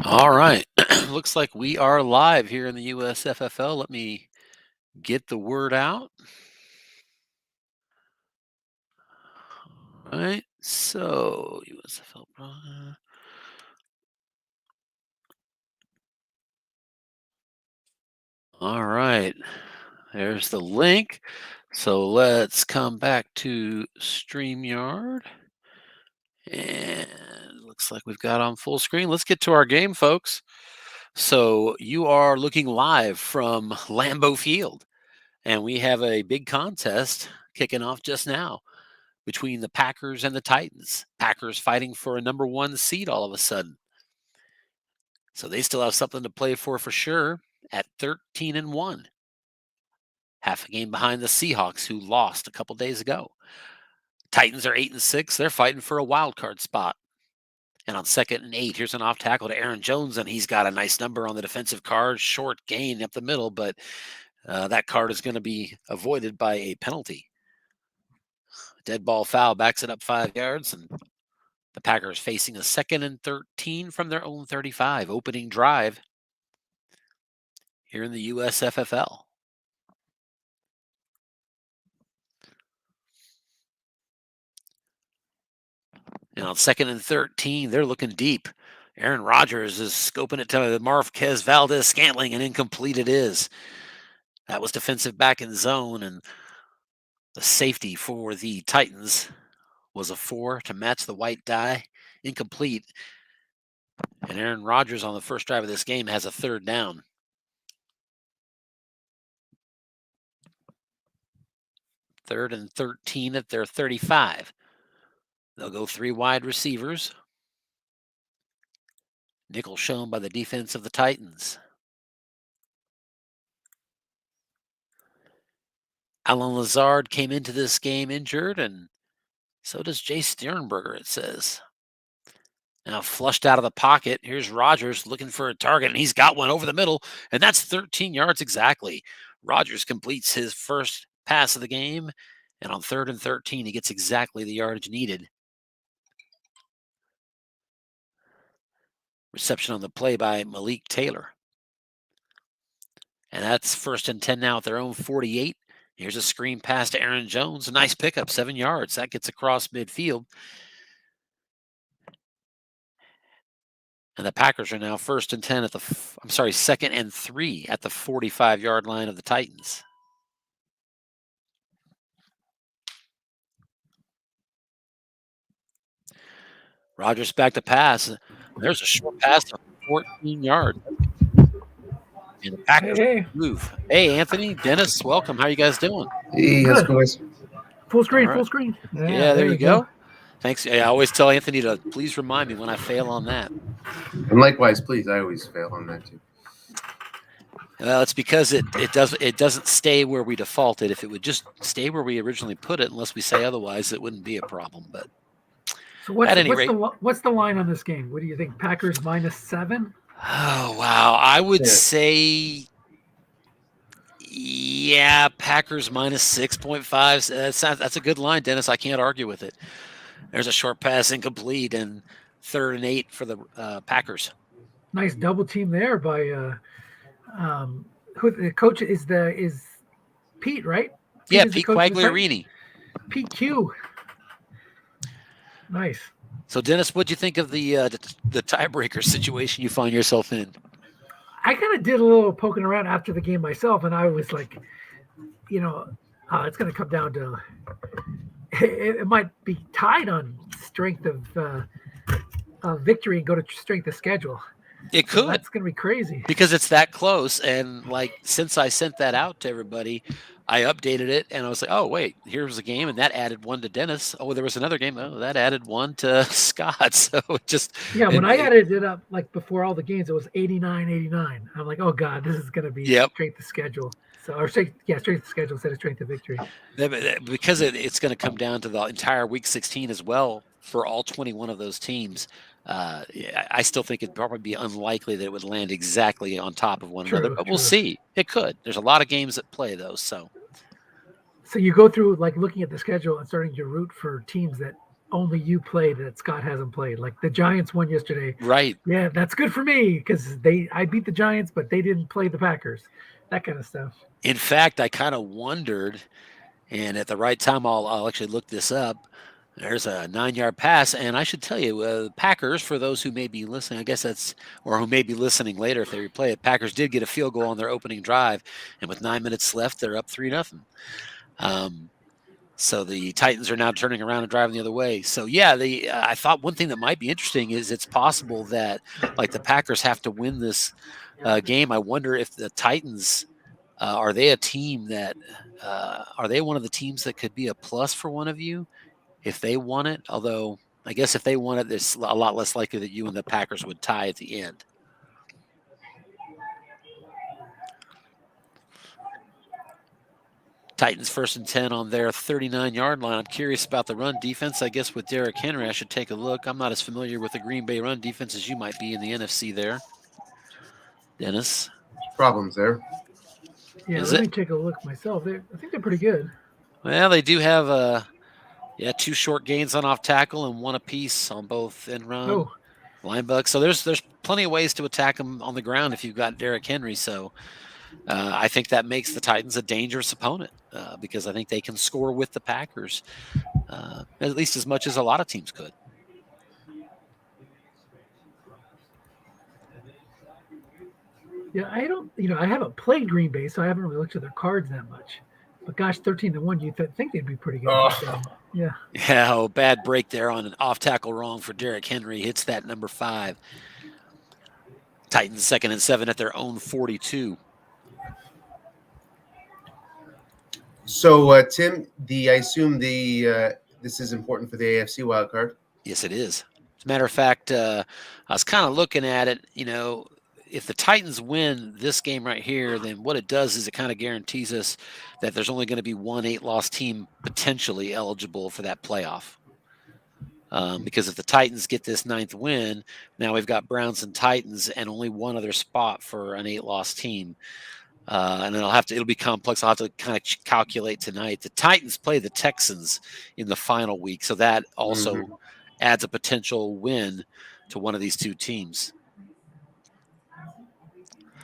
All right. Looks like we are live here in the USFFL. Let me get the word out. All right. So, USFL. All right. There's the link. So let's come back to StreamYard. And looks like we've got on full screen. Let's get to our game, folks. So you are looking live from Lambeau Field, and we have a big contest kicking off just now between the Packers and the Titans. Packers fighting for a number 1 seed all of a sudden. So they still have something to play for sure at 13-1. Half a game behind the Seahawks, who lost a couple days ago. Titans are 8-6. They're fighting for a wild card spot. And on 2nd and 8, here's an off tackle to Aaron Jones, and he's got a nice number on the defensive card. Short gain up the middle, but that card is going to be avoided by a penalty. Dead ball foul backs it up 5 yards, and the Packers facing a 2nd and 13 from their own 35. Opening drive here in the USFFL. And on 2nd and 13, they're looking deep. Aaron Rodgers is scoping it to Marquez Valdez-Scantling, and incomplete it is. That was defensive back in zone, and the safety for the Titans was a 4 to match the white die. Incomplete. And Aaron Rodgers on the first drive of this game has a 3rd down. 3rd and 13 at their 35. They'll go 3 wide receivers. Nickel shown by the defense of the Titans. Alan Lazard came into this game injured, and so does Jay Sternberger, it says. Now flushed out of the pocket. Here's Rodgers looking for a target, and he's got one over the middle, and that's 13 yards exactly. Rodgers completes his first pass of the game, and on 3rd and 13, he gets exactly the yardage needed. Reception on the play by Malik Taylor. And that's 1st and 10 now at their own 48. Here's a screen pass to Aaron Jones. A nice pickup, 7 yards. That gets across midfield. And the Packers are now 1st and 10 at the, 2nd and 3 at the 45-yard line of the Titans. Rodgers back to pass. There's a short pass of 14 yards. And the Packers move. Hey, Anthony, Dennis, welcome. How are you guys doing? Hey, how's it going? Full screen, full screen. Yeah, there you go. Thanks. I always tell Anthony to please remind me when I fail on that. And likewise, please. I always fail on that too. Well, it's because it doesn't stay where we defaulted. If it would just stay where we originally put it, unless we say otherwise, it wouldn't be a problem. But so what's the line on this game? What do you think? Packers -7? Oh wow, I would say, yeah, Packers -6.5. That's a good line, Dennis. I can't argue with it. There's a short pass incomplete, and 3rd and 8 for the Packers. Nice double team there by who the coach is Pete, right? Pete Quagliarini. Pete Q. Nice. So, Dennis, what'd you think of the tiebreaker situation you find yourself in? I kind of did a little poking around after the game myself, and I was like, it's going to come down to it might be tied on strength of victory and go to strength of schedule. It could. So that's going to be crazy because it's that close. And since I sent that out to everybody, I updated it, and I was like, oh, wait, here's a game, and that added 1 to Dennis. Oh, there was another game. Oh, that added 1 to Scott. So when I added it up, before all the games, it was 89-89. I'm like, oh, God, this is going to be strength of schedule. So, strength of schedule instead of strength of victory. Because it's going to come down to the entire Week 16 as well for all 21 of those teams. I still think it'd probably be unlikely that it would land exactly on top of one another, but we'll see. It could. There's a lot of games that play those. So you go through looking at the schedule and starting to root for teams that only you played that Scott hasn't played. Like the Giants won yesterday. Right. Yeah, that's good for me because I beat the Giants, but they didn't play the Packers. That kind of stuff. In fact, I kind of wondered, and at the right time, I'll actually look this up. There's a 9-yard pass, and I should tell you, Packers, for those who may be listening, I guess or who may be listening later if they replay it, Packers did get a field goal on their opening drive, and with 9 minutes left, they're up 3-0. So the Titans are now turning around and driving the other way. So yeah, I thought one thing that might be interesting is it's possible that like the Packers have to win this game. I wonder if the Titans are they a team that are they one of the teams that could be a plus for one of you if they won it? Although I guess if they won it, it's a lot less likely that you and the Packers would tie at the end. Titans 1st and 10 on their 39-yard line. I'm curious about the run defense. I guess with Derrick Henry, I should take a look. I'm not as familiar with the Green Bay run defense as you might be in the NFC there. Dennis? Problems there. Yeah, let me take a look myself. I think they're pretty good. Well, they do have 2 short gains on off tackle and 1 apiece on both end run, linebacker. So there's plenty of ways to attack them on the ground if you've got Derrick Henry. So I think that makes the Titans a dangerous opponent because I think they can score with the Packers at least as much as a lot of teams could. Yeah, I haven't played Green Bay, so I haven't really looked at their cards that much. But gosh, 13-1, you think they'd be pretty good. Oh. Yeah. Yeah, bad break there on an off tackle wrong for Derrick Henry. Hits that number 5. Titans 2nd and 7 at their own 42. So, Tim, I assume this is important for the AFC wild card. Yes, it is. As a matter of fact, I was kind of looking at it. If the Titans win this game right here, then what it does is it kind of guarantees us that there's only going to be one 8-loss team potentially eligible for that playoff. Because if the Titans get this 9th win, now we've got Browns and Titans and only one other spot for an 8-loss team. And then it'll be complex. I'll have to kind of calculate tonight. The Titans play the Texans in the final week, so that also adds a potential win to one of these 2 teams.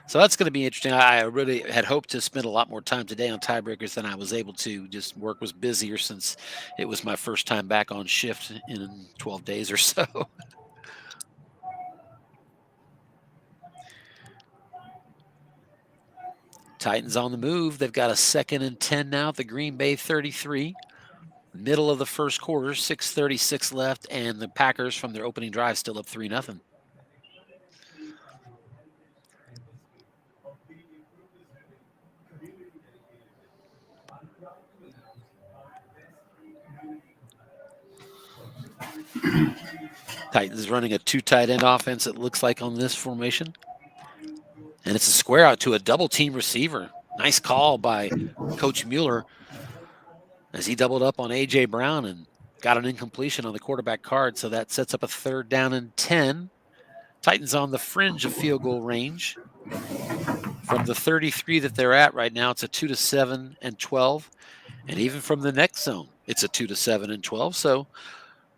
So that's going to be interesting. I really had hoped to spend a lot more time today on tiebreakers than I was able to. Just work was busier since it was my first time back on shift in 12 days or so. Titans on the move. They've got a 2nd and 10 now at the Green Bay 33. Middle of the first quarter, 6:36 left, and the Packers from their opening drive still up 3-0. Titans running a 2 tight end offense, it looks like, on this formation. And it's a square out to a double team receiver. Nice call by Coach Mueller as he doubled up on A.J. Brown and got an incompletion on the quarterback card. So that sets up a 3rd down and 10. Titans on the fringe of field goal range. From the 33 that they're at right now, it's a 2-7 and 12. And even from the next zone, it's a 2-7 and 12. So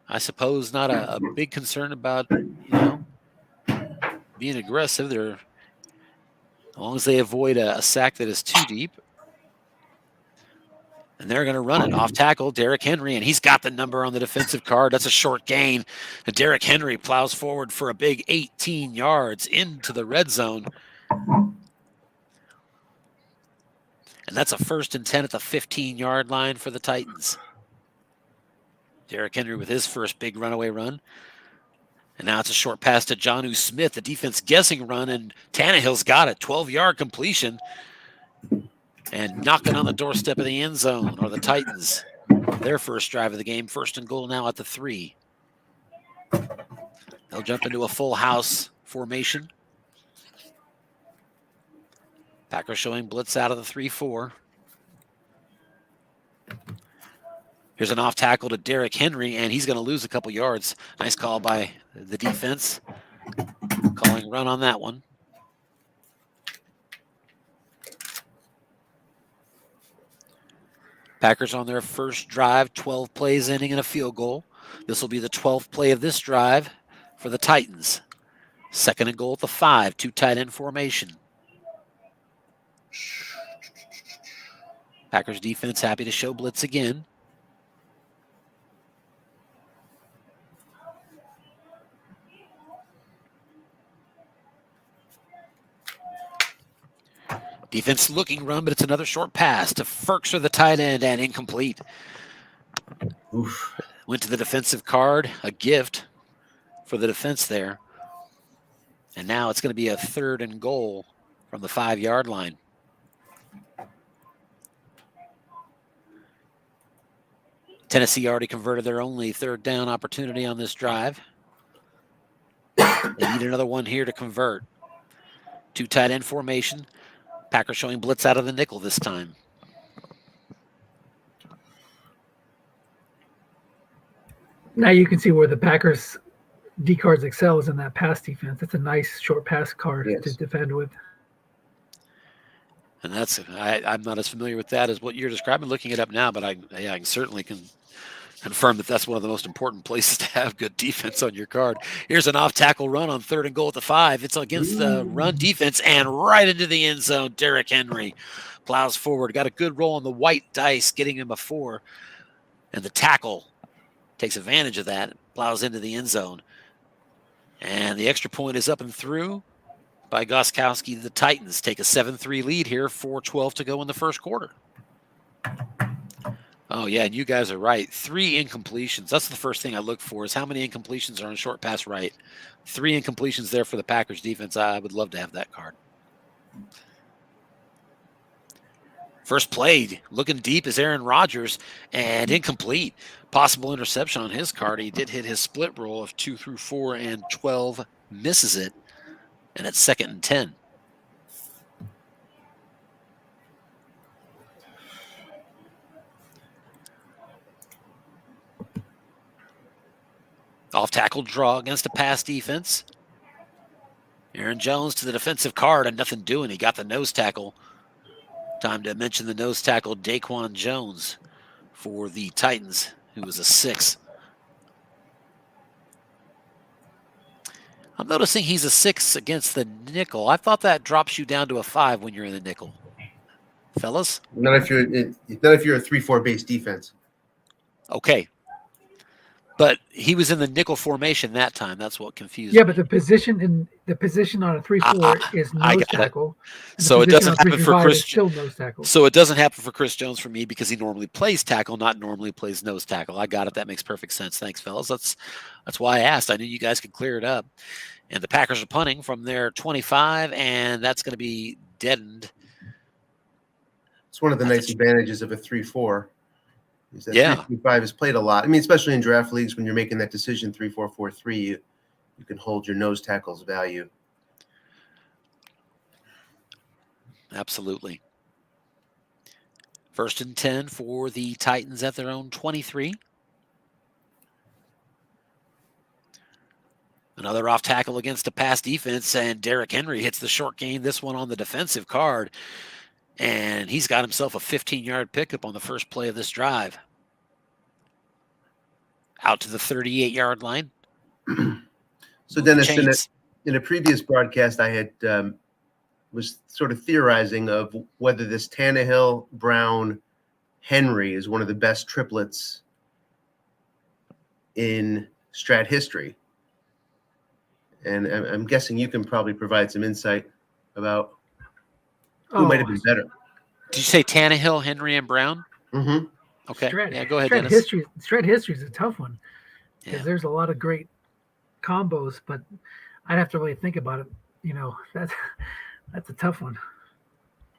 I suppose not a big concern about, being aggressive. They're, as long as they avoid a sack that is too deep. And they're going to run it off tackle, Derrick Henry, and he's got the number on the defensive card. That's a short gain. And Derrick Henry plows forward for a big 18 yards into the red zone. And that's a 1st and 10 at the 15-yard line for the Titans. Derrick Henry with his first big runaway run. And now it's a short pass to Jonnu Smith, the defense guessing run, and Tannehill's got it. 12-yard completion. And knocking on the doorstep of the end zone, or the Titans. Their first drive of the game, 1st and goal now at the 3. They'll jump into a full house formation. Packers showing blitz out of the 3-4. Here's an off tackle to Derrick Henry, and he's going to lose a couple yards. Nice call by the defense. Calling run on that one. Packers on their first drive, 12 plays ending in a field goal. This will be the 12th play of this drive for the Titans. 2nd and goal at the 5, 2 tight end formation. Packers defense happy to show blitz again. Defense looking run, but it's another short pass to Ferkser, the tight end, and incomplete. Oof. Went to the defensive card, a gift for the defense there. And now it's going to be a 3rd and goal from the 5-yard line. Tennessee already converted their only 3rd down opportunity on this drive. They need another one here to convert. 2 tight end formation. Packers showing blitz out of the nickel this time. Now you can see where the Packers D cards excel is in that pass defense. It's a nice short pass card to defend with. And that's I'm not as familiar with that as what you're describing. Looking it up now, but I can certainly confirm that that's one of the most important places to have good defense on your card. Here's an off-tackle run on 3rd and goal at the 5. It's against the run defense and right into the end zone. Derrick Henry plows forward. Got a good roll on the white dice, getting him a 4. And the tackle takes advantage of that, plows into the end zone. And the extra point is up and through by Gostkowski. The Titans take a 7-3 lead here, 4:12 to go in the first quarter. Oh, yeah, and you guys are right. 3 incompletions. That's the first thing I look for is how many incompletions are on short pass right. 3 incompletions there for the Packers defense. I would love to have that card. First play, looking deep is Aaron Rodgers, and incomplete. Possible interception on his card. He did hit his split roll of 2 through 4 and 12, misses it, and it's 2nd and 10. Off-tackle draw against a pass defense. Aaron Jones to the defensive card and nothing doing. He got the nose tackle. Time to mention the nose tackle, Daquan Jones, for the Titans, who was a 6. I'm noticing he's a 6 against the nickel. I thought that drops you down to a 5 when you're in the nickel. Fellas? Not if you're a 3-4 base defense. Okay. But he was in the nickel formation that time. That's what confused me. Yeah, but the position on a 3-4 is nose tackle. So it doesn't happen for Chris. Still nose tackle. So it doesn't happen for Chris Jones for me because he normally plays tackle, not normally plays nose tackle. I got it. That makes perfect sense. Thanks, fellas. That's why I asked. I knew you guys could clear it up. And the Packers are punting from their 25, and that's going to be deadened. It's one of the nice advantages of a 3-4. Is that 3-5 is played a lot. I mean, especially in draft leagues when you're making that decision 3-4-4-3, you can hold your nose tackle's value. Absolutely. 1st and 10 for the Titans at their own 23. Another off tackle against a pass defense, and Derrick Henry hits the short gain, this one on the defensive card. And he's got himself a 15-yard pickup on the first play of this drive. Out to the 38-yard line. So, Dennis, in a previous broadcast, I had was sort of theorizing of whether this Tannehill, Brown, Henry is one of the best triplets in Strat history. And I'm guessing you can probably provide some insight about who might have been better. Did you say Tannehill, Henry, and Brown? Mm-hmm. Okay. Go ahead, Dennis. Strat history is a tough one because there's a lot of great combos, but I'd have to really think about it. You know, that's a tough one.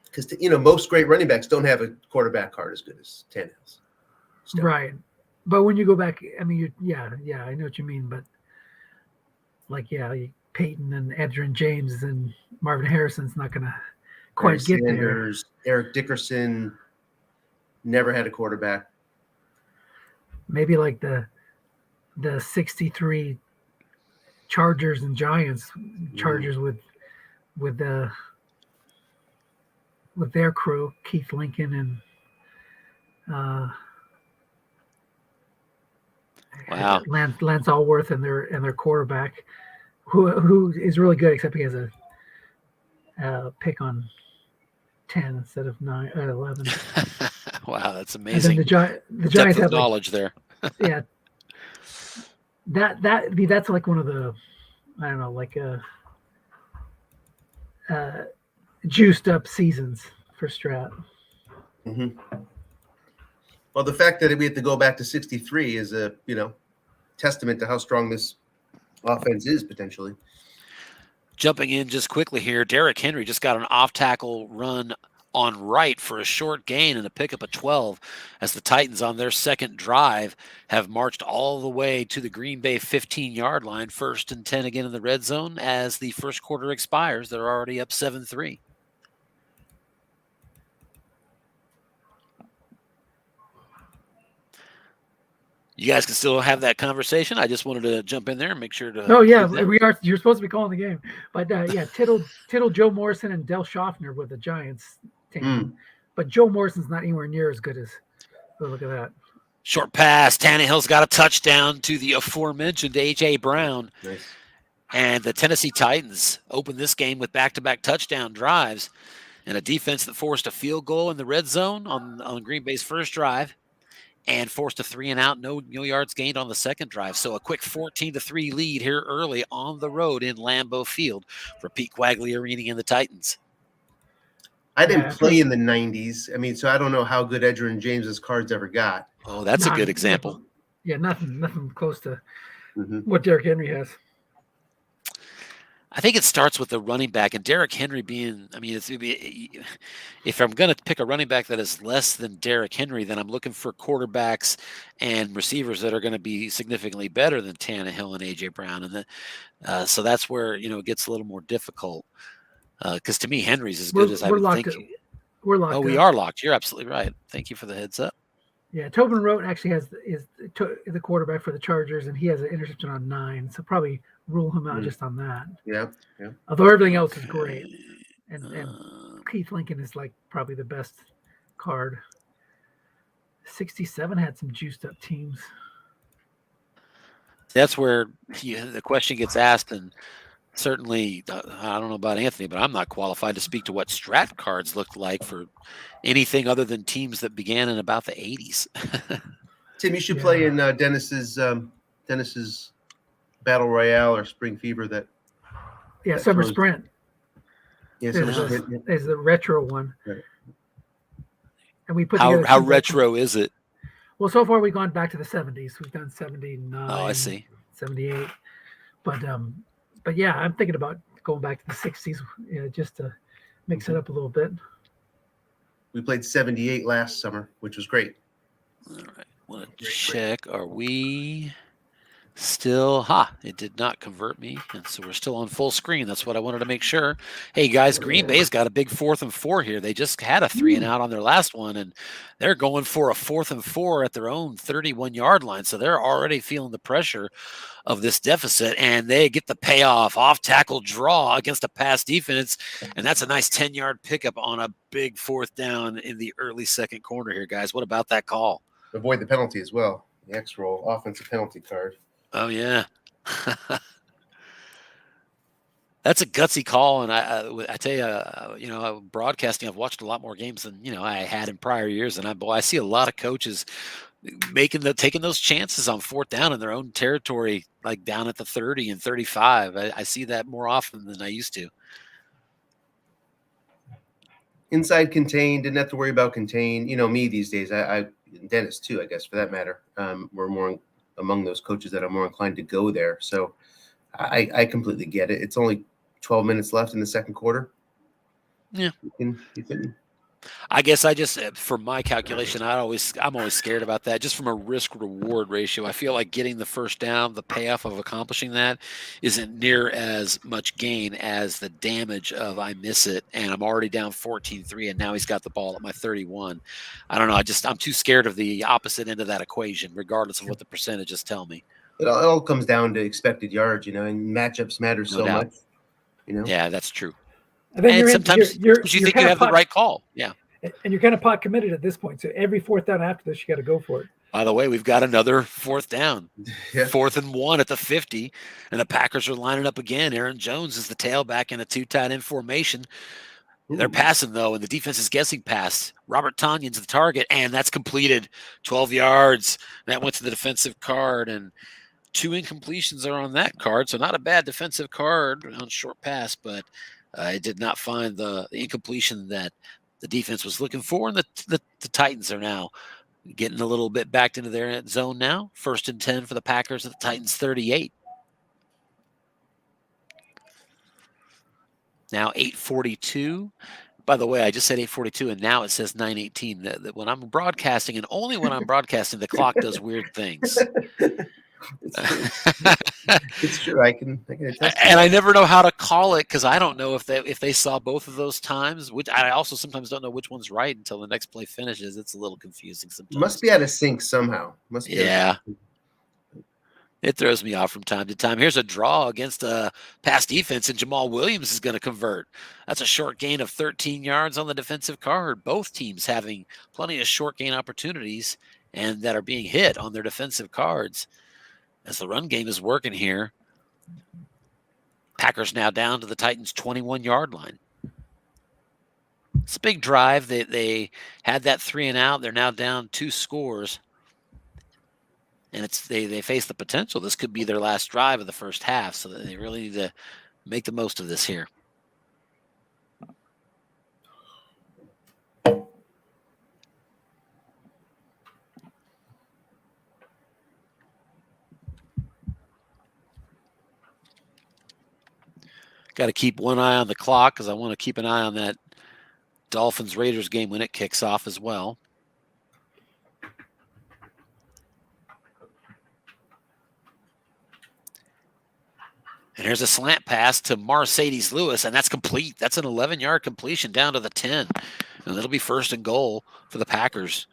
Because, most great running backs don't have a quarterback card as good as Tannehill's. Right. But when you go back, I mean, I know what you mean, but Peyton and Edgerrin James and Marvin Harrison's not going to quite get there. Eric Dickerson never had a quarterback. Maybe like the 63 Chargers and Giants. Chargers with their crew, Keith Lincoln Wow. Lance Allworth and their quarterback, who is really good, except he has a pick on 10 instead of 11. Wow, that's amazing. And then the Giants Depth of have knowledge there. Yeah, that's like one of the, I don't know, like juiced up seasons for Strat. Mm-hmm. Well, the fact that we have to go back to 63 is a testament to how strong this offense is potentially. Jumping in just quickly here, Derrick Henry just got an off-tackle run on right for a short gain and a pickup of 12 as the Titans on their second drive have marched all the way to the Green Bay 15-yard line, 1st and 10 again in the red zone as the first quarter expires. They're already up 7-3. You guys can still have that conversation. I just wanted to jump in there and make sure to. Oh yeah, we are. You're supposed to be calling the game, but yeah, Tittle, Joe Morrison, and Del Schaffner with the Giants team. But Joe Morrison's not anywhere near as good as. Oh, look at that. Short pass. Tannehill's got a touchdown to the aforementioned A.J. Brown. Nice. And the Tennessee Titans opened this game with back-to-back touchdown drives and a defense that forced a field goal in the red zone on Green Bay's first drive and forced a 3-and-out, no yards gained on the second drive. So a quick 14-3 lead here early on the road in Lambeau Field for Pete Quagliarini and the Titans. I didn't play in the 90s. I mean, so I don't know how good Edgerrin James's cards ever got. Oh, that's a good example. Yeah, nothing close to what Derrick Henry has. I think it starts with the running back and Derrick Henry being, I mean, if I'm going to pick a running back that is less than Derrick Henry, then I'm looking for quarterbacks and receivers that are going to be significantly better than Tannehill and A.J. Brown. And so that's where, it gets a little more difficult because to me, Henry's as good as I would think. We're locked. Oh, we are locked. You're absolutely right. Thank you for the heads up. Yeah, Tobin Rote actually is the quarterback for the Chargers, and he has an interception on 9, so probably rule him out just on that. Yeah. Although everything else is great, and Keith Lincoln is like probably the best card. 67 had some juiced up teams. That's where the question gets asked, and certainly I don't know about Anthony, but I'm not qualified to speak to what Strat cards looked like for anything other than teams that began in about the 80s. Tim, you should play in Dennis's Battle Royale or Spring Fever. Summer Sprint. Yeah, there's the retro one. Right. And we put how retro is it? Well, so far we've gone back to the 70s. We've done 79. Oh, I see. 78. But yeah, I'm thinking about going back to the 60s, just to mix it up a little bit. We played 78 last summer, which was great. All right. Want to check. Are we still? It did not convert me. And so we're still on full screen. That's what I wanted to make sure. Hey, guys, Green Bay's got a big 4th and 4 here. They just had a 3-and-out on their last one, and they're going for a 4th and 4 at their own 31-yard line. So they're already feeling the pressure of this deficit, and they get the payoff off tackle draw against a pass defense, and that's a nice 10-yard pickup on a big 4th down in the early second quarter here, guys. What about that call? Avoid the penalty as well. The X-roll offensive penalty card. Oh yeah. That's a gutsy call, and I tell you, broadcasting, I've watched a lot more games than I had in prior years, and I see a lot of coaches taking those chances on 4th down in their own territory, like down at the 30 and 35. I see that more often than I used to. Inside contained, didn't have to worry about contained. Me these days, I Dennis too, I guess, for that matter. We're more among those coaches that are more inclined to go there. So I completely get it. It's only 12 minutes left in the second quarter. Yeah. You can I guess for my calculation, I'm always scared about that. Just from a risk reward ratio, I feel like getting the first down, the payoff of accomplishing that isn't near as much gain as the damage of I miss it and I'm already down 14-3 and now he's got the ball at my 31. I don't know. I'm too scared of the opposite end of that equation, regardless of what the percentages tell me. It all comes down to expected yards, and matchups matter so much. Yeah, that's true. And then sometimes you think you have the right call. Yeah. And you're kind of pot committed at this point. So every 4th down after this, you got to go for it. By the way, we've got another fourth down. Yeah. 4th and 1 at the 50, and the Packers are lining up again. Aaron Jones is the tailback in a 2 tight end formation. They're passing, though, and the defense is guessing pass. Robert Tonyan's the target, and that's completed. 12 yards. That went to the defensive card, and 2 incompletions are on that card, so not a bad defensive card on short pass, but it did not find the incompletion that the defense was looking for, and the Titans are now getting a little bit backed into their zone now. 1st and 10 for the Packers at the Titans 38. Now 8:42. By the way, I just said 8:42, and now it says 9:18. That when I'm broadcasting, and only when I'm broadcasting, the clock does weird things. It's true. I can attest. And I never know how to call it because I don't know if they saw both of those times. Which I also sometimes don't know which one's right until the next play finishes. It's a little confusing sometimes. Must be out of sync somehow. Must be. Yeah. It throws me off from time to time. Here's a draw against a pass defense, and Jamal Williams is going to convert. That's a short gain of 13 yards on the defensive card. Both teams having plenty of short gain opportunities and that are being hit on their defensive cards. As the run game is working here, Packers now down to the Titans' 21-yard line. It's a big drive. They had that 3 and out. They're now down 2 scores. And they face the potential. This could be their last drive of the first half, so they really need to make the most of this here. Got to keep one eye on the clock because I want to keep an eye on that Dolphins-Raiders game when it kicks off as well. And here's a slant pass to Mercedes Lewis, and that's complete. That's an 11-yard completion down to the 10. And it'll be 1st and goal for the Packers.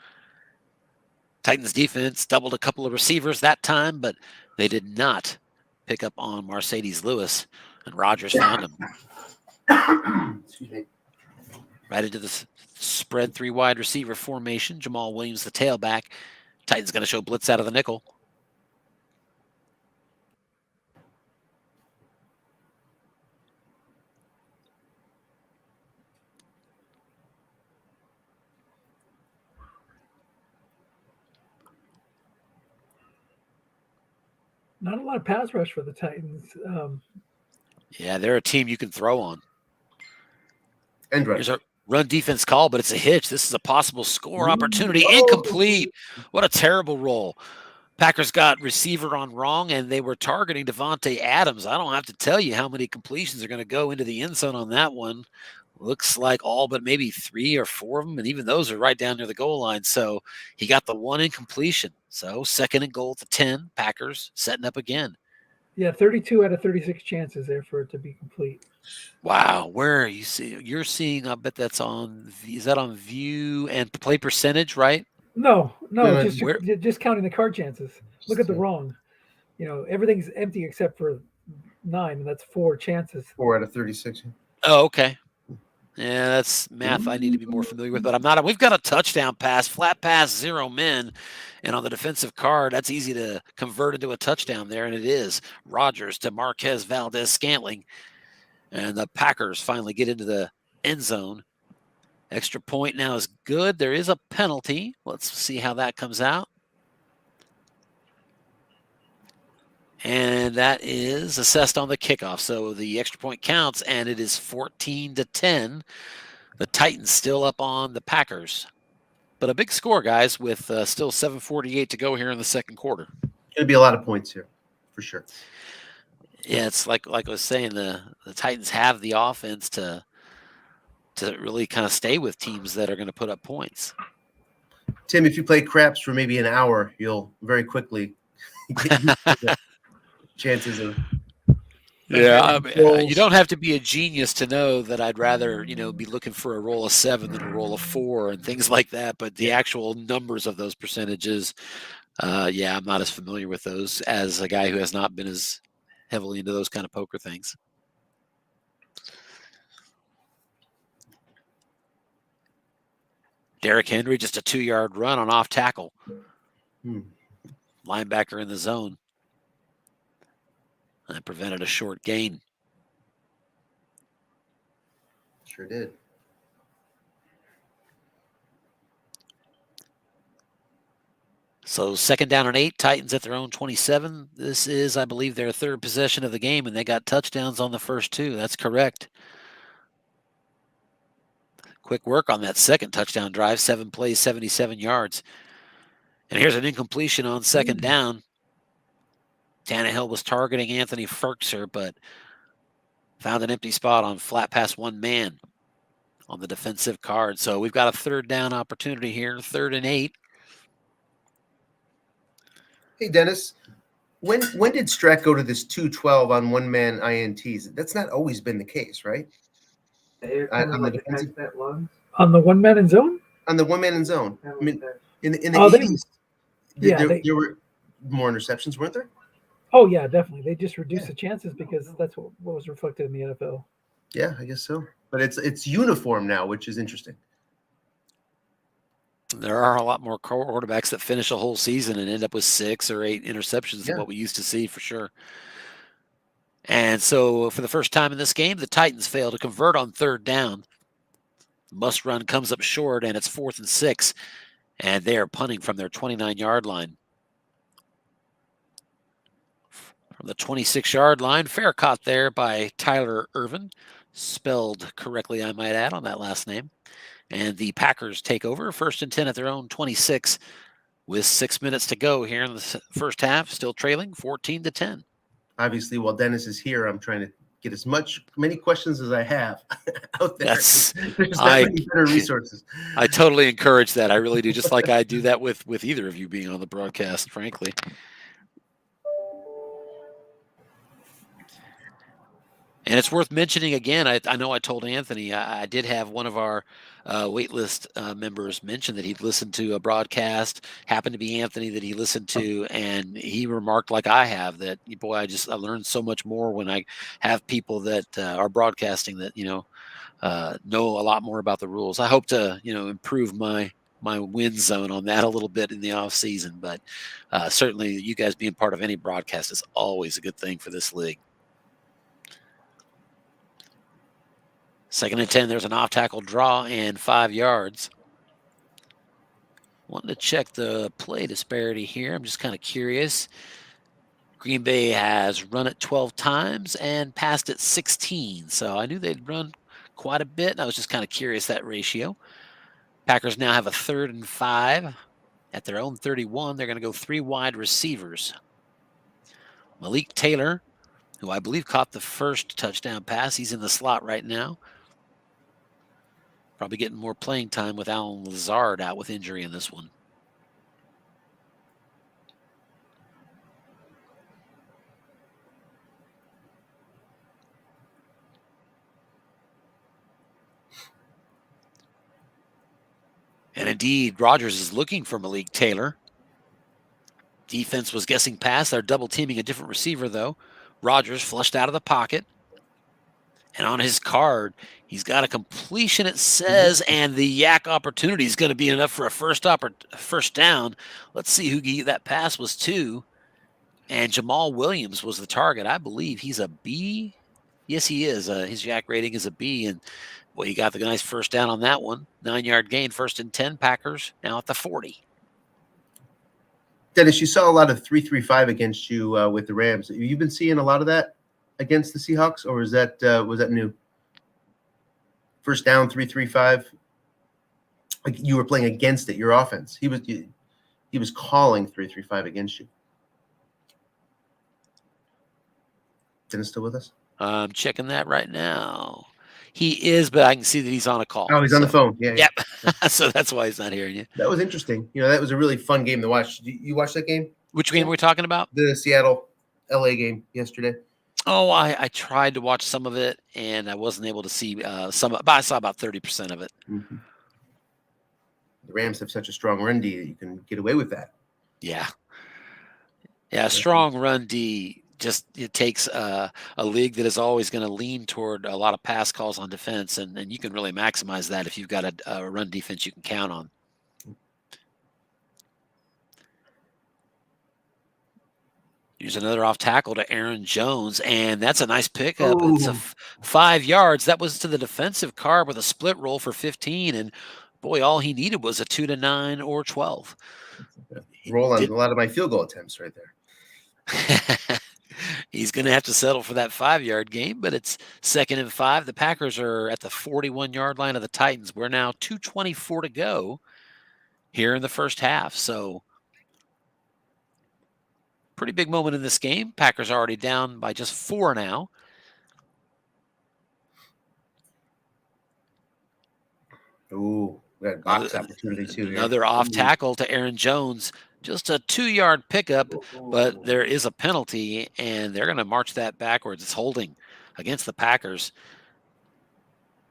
Titans defense doubled a couple of receivers that time, but they did not pick up on Mercedes Lewis, and Rodgers found him. Excuse me. Right into the spread 3 wide receiver formation. Jamal Williams, the tailback. Titans going to show blitz out of the nickel. Not a lot of pass rush for the Titans. Yeah, they're a team you can throw on. And right. There's a run defense call, but it's a hitch. This is a possible score opportunity. Incomplete. What a terrible roll. Packers got receiver on wrong, and they were targeting Devontae Adams. I don't have to tell you how many completions are going to go into the end zone on that one. Looks like all but maybe 3 or 4 of them, and even those are right down near the goal line. So he got the 1 incompletion. So 2nd and goal at the 10. Packers setting up again. Yeah, 32 out of 36 chances there for it to be complete. Wow, where are you seeing? You're seeing. I bet that's on. Is that on view and play percentage, right? No, just counting the card chances. Look at the wrong. Everything's empty except for 9, and that's 4 chances. 4 out of 36. Oh, okay. Yeah, that's math I need to be more familiar with, but I'm not. We've got a touchdown pass, flat pass, 0 men. And on the defensive card, that's easy to convert into a touchdown there, and it is. Rodgers to Marquez Valdez-Scantling. And the Packers finally get into the end zone. Extra point now is good. There is a penalty. Let's see how that comes out. And that is assessed on the kickoff. So the extra point counts, and it is 14-10. The Titans still up on the Packers. But a big score, guys, with still 7:48 to go here in the second quarter. Going to be a lot of points here, for sure. Yeah, it's like I was saying, the Titans have the offense to really kind of stay with teams that are going to put up points. Tim, if you play craps for maybe an hour, you'll very quickly get used to the chances of. Yeah, you don't have to be a genius to know that I'd rather, be looking for a roll of 7 than a roll of 4 and things like that. But the actual numbers of those percentages, I'm not as familiar with those as a guy who has not been as heavily into those kind of poker things. Derrick Henry, just a 2-yard run on off tackle. Linebacker in the zone. That prevented a short gain. Sure did. So 2nd down and 8, Titans at their own 27. This is, I believe, their 3rd possession of the game, and they got touchdowns on the first 2. That's correct. Quick work on that 2nd touchdown drive, 7 plays, 77 yards. And here's an incompletion on 2nd down. Tannehill was targeting Anthony Ferkser, but found an empty spot on flat pass one man on the defensive card. So we've got a 3rd down opportunity here, 3rd and 8. Hey, Dennis, when did Strack go to this 2-12 on one-man INTs? That's not always been the case, right? On the one-man in zone? On the one-man in zone. I mean, in the 80s, there were more interceptions, weren't there? Oh, yeah, definitely. They just reduced the chances because that's what was reflected in the NFL. Yeah, I guess so. But it's uniform now, which is interesting. There are a lot more quarterbacks that finish a whole season and end up with 6 or 8 interceptions than what we used to see, for sure. And so for the first time in this game, the Titans fail to convert on 3rd down. Must run comes up short, and it's 4th and 6. And they are punting from their 29-yard line. From the 26-yard line, fair caught there by Tyler Irvin. Spelled correctly, I might add, on that last name. And the Packers take over, 1st and 10 at their own 26, with 6 minutes to go here in the first half, still trailing 14-10. Obviously, while Dennis is here, I'm trying to get many questions as I have out there. There's that many better resources. I totally encourage that. I really do, just like I do that with either of you being on the broadcast, frankly. And it's worth mentioning again, I know I told Anthony, I did have one of our waitlist members mention that he'd listened to a broadcast, happened to be Anthony that he listened to, and he remarked, like I have, that, boy, I learned so much more when I have people that are broadcasting that, know a lot more about the rules. I hope to, improve my win zone on that a little bit in the off season, but certainly you guys being part of any broadcast is always a good thing for this league. 2nd and 10, there's an off-tackle draw and 5 yards. Wanting to check the play disparity here. I'm just kind of curious. Green Bay has run it 12 times and passed it 16. So I knew they'd run quite a bit, and I was just kind of curious that ratio. Packers now have a 3rd and 5 at their own 31. They're going to go 3 wide receivers. Malik Taylor, who I believe caught the first touchdown pass. He's in the slot right now. Probably getting more playing time with Alan Lazard out with injury in this one. And indeed, Rodgers is looking for Malik Taylor. Defense was guessing pass. They're double teaming a different receiver, though. Rodgers flushed out of the pocket. And on his card, he's got a completion, it says, and the yak opportunity is going to be enough for a first down. Let's see who that pass was to. And Jamal Williams was the target. I believe he's a B. Yes, he is. His yak rating is a B. And, boy, he got the nice first down on that one. 9-yard gain, 1st and 10, Packers now at the 40. Dennis, you saw a lot of 3-3-5 against you with the Rams. Have you been seeing a lot of that against the Seahawks, or was that new? First down, 3-3-5. Like you were playing against it, your offense. He was calling 3-3-5 against you. Dennis still with us? I'm checking that right now. He is, but I can see that he's on a call. Oh, he's on the phone. Yeah. Yep. So that's why he's not hearing you. That was interesting. That was a really fun game to watch. You watched that game? Which game were we talking about? The Seattle-LA game yesterday. Oh, I tried to watch some of it, and I wasn't able to see some, but I saw about 30% of it. Mm-hmm. The Rams have such a strong run D that you can get away with that. Yeah. Strong run D. Just it takes a league that is always going to lean toward a lot of pass calls on defense, and you can really maximize that if you've got a run defense you can count on. Here's another off tackle to Aaron Jones, and that's a nice pickup. Ooh. It's a 5 yards. That was to the defensive card with a split roll for 15, and boy, all he needed was a 2 to 9 or 12. Roll on a lot of my field goal attempts right there. He's going to have to settle for that 5-yard gain, but it's 2nd and 5. The Packers are at the 41-yard line of the Titans. We're now 2:24 to go here in the first half. So pretty big moment in this game. Packers are already down by just 4 now. Ooh, we got a box opportunity too. Another off tackle to Aaron Jones. Just a 2-yard pickup, but there is a penalty, and they're going to march that backwards. It's holding against the Packers.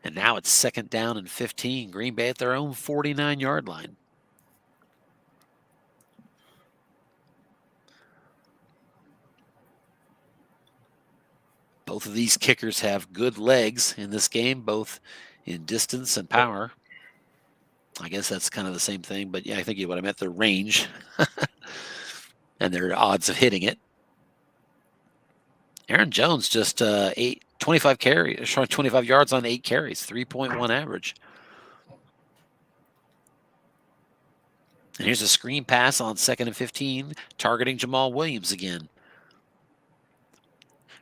And now it's 2nd down and 15. Green Bay at their own 49-yard line. Both of these kickers have good legs in this game, both in distance and power. I guess that's kind of the same thing, but yeah, I think what I meant, their range and their odds of hitting it. Aaron Jones just 25 yards on 8 carries, 3.1 average. And here's a screen pass on 2nd and 15, targeting Jamal Williams again.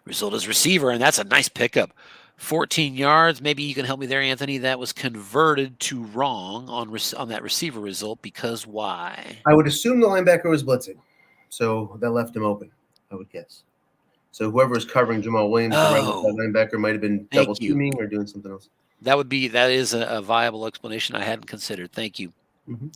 Result is receiver, and that's a nice pickup. 14 yards. Maybe you can help me there, Anthony. That was converted to wrong on that receiver result because why? I would assume the linebacker was blitzing, so that left him open, I would guess. So whoever was covering Jamal Williams, the linebacker might have been double teaming or doing something else. That is a viable explanation I hadn't considered. Thank you. Mm-hmm.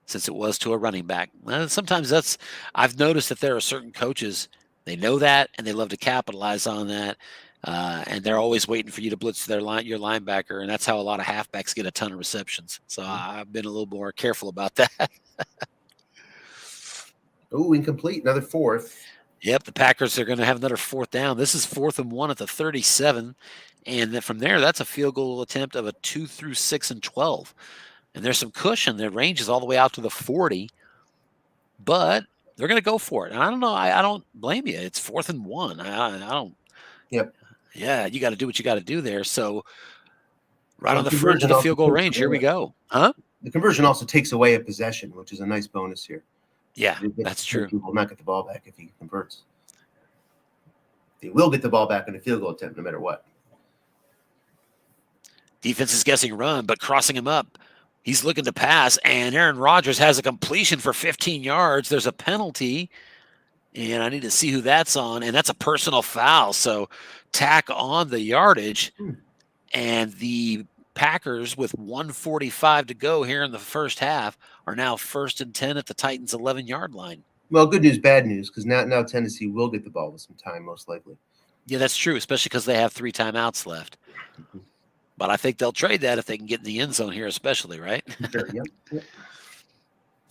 Since it was to a running back. Sometimes I've noticed that there are certain coaches, they know that, and they love to capitalize on that. And they're always waiting for you to blitz your linebacker, and that's how a lot of halfbacks get a ton of receptions. So I've been a little more careful about that. Oh, incomplete, another 4th. Yep, the Packers are going to have another 4th down. This is 4th and 1 at the 37, and then from there, that's a field goal attempt of a 2 through 6 and 12. And there's some cushion. Their range is all the way out to the 40, but they're going to go for it. And I don't know. I don't blame you. It's 4th and 1. I don't. Yep. Yeah, you got to do what you got to do there. So right on the fringe of the field goal range, here we go. Huh? The conversion also takes away a possession, which is a nice bonus here. Yeah, that's true. He will not get the ball back if he converts. They will get the ball back in a field goal attempt no matter what. Defense is guessing run, but crossing him up. He's looking to pass, and Aaron Rodgers has a completion for 15 yards. There's a penalty, and I need to see who that's on, and that's a personal foul. So tack on the yardage, and the Packers, with 1:45 to go here in the first half, are now 1st and 10 at the Titans' 11-yard line. Well, good news, bad news, because now Tennessee will get the ball with some time, most likely. Yeah, that's true, especially because they have 3 timeouts left. Mm-hmm. But I think they'll trade that if they can get in the end zone here, especially, right? Sure, yep.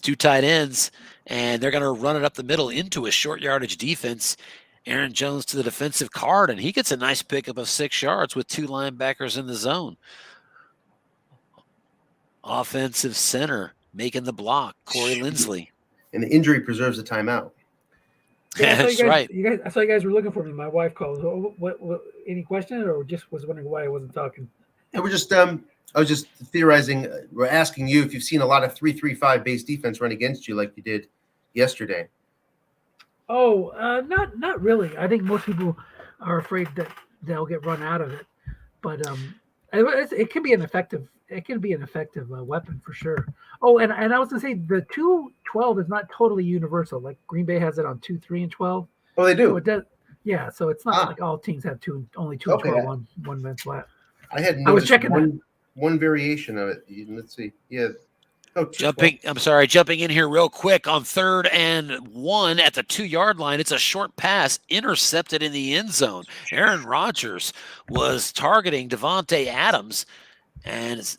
2 tight ends, and they're going to run it up the middle into a short yardage defense. Aaron Jones to the defensive card, and he gets a nice pickup of 6 yards with 2 linebackers in the zone. Offensive center making the block, Corey Lindsley. And the injury preserves the timeout. Yeah, that's right. I saw you guys were looking for me. My wife called. What any question, or just was wondering why I wasn't talking? And we're just I was just theorizing. We're asking you if you've seen a lot of 3-3-5 base defense run against you like you did yesterday. Oh, not really. I think most people are afraid that they'll get run out of it, but it can be an effective. It can be an effective weapon for sure. Oh, and I was gonna say the 2-12 is not totally universal. Like Green Bay has it on 2, 3, and 12. Oh, they do. So it does. Yeah, so it's not like all teams have only 2 and 12 one man flat. I was checking one variation of it. Let's see. Yeah. Oh, jumping in here real quick on 3rd and 1 at the 2-yard line. It's a short pass intercepted in the end zone. Aaron Rodgers was targeting Devontae Adams, and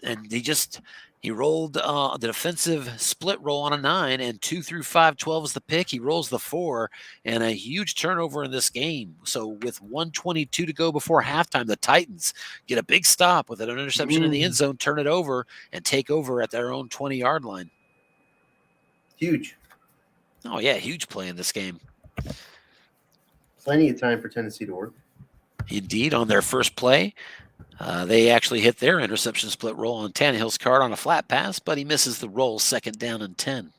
he rolled the defensive split roll on a 9, and 2 through 5, 12 is the pick. He rolls the 4, and a huge turnover in this game. So with 1:22 to go before halftime, the Titans get a big stop with an interception in the end zone, turn it over, and take over at their own 20-yard line. Huge. Oh, yeah, huge play in this game. Plenty of time for Tennessee to work. Indeed, on their first play, they actually hit their interception split roll on Tannehill's card on a flat pass, but he misses the roll, 2nd down and 10.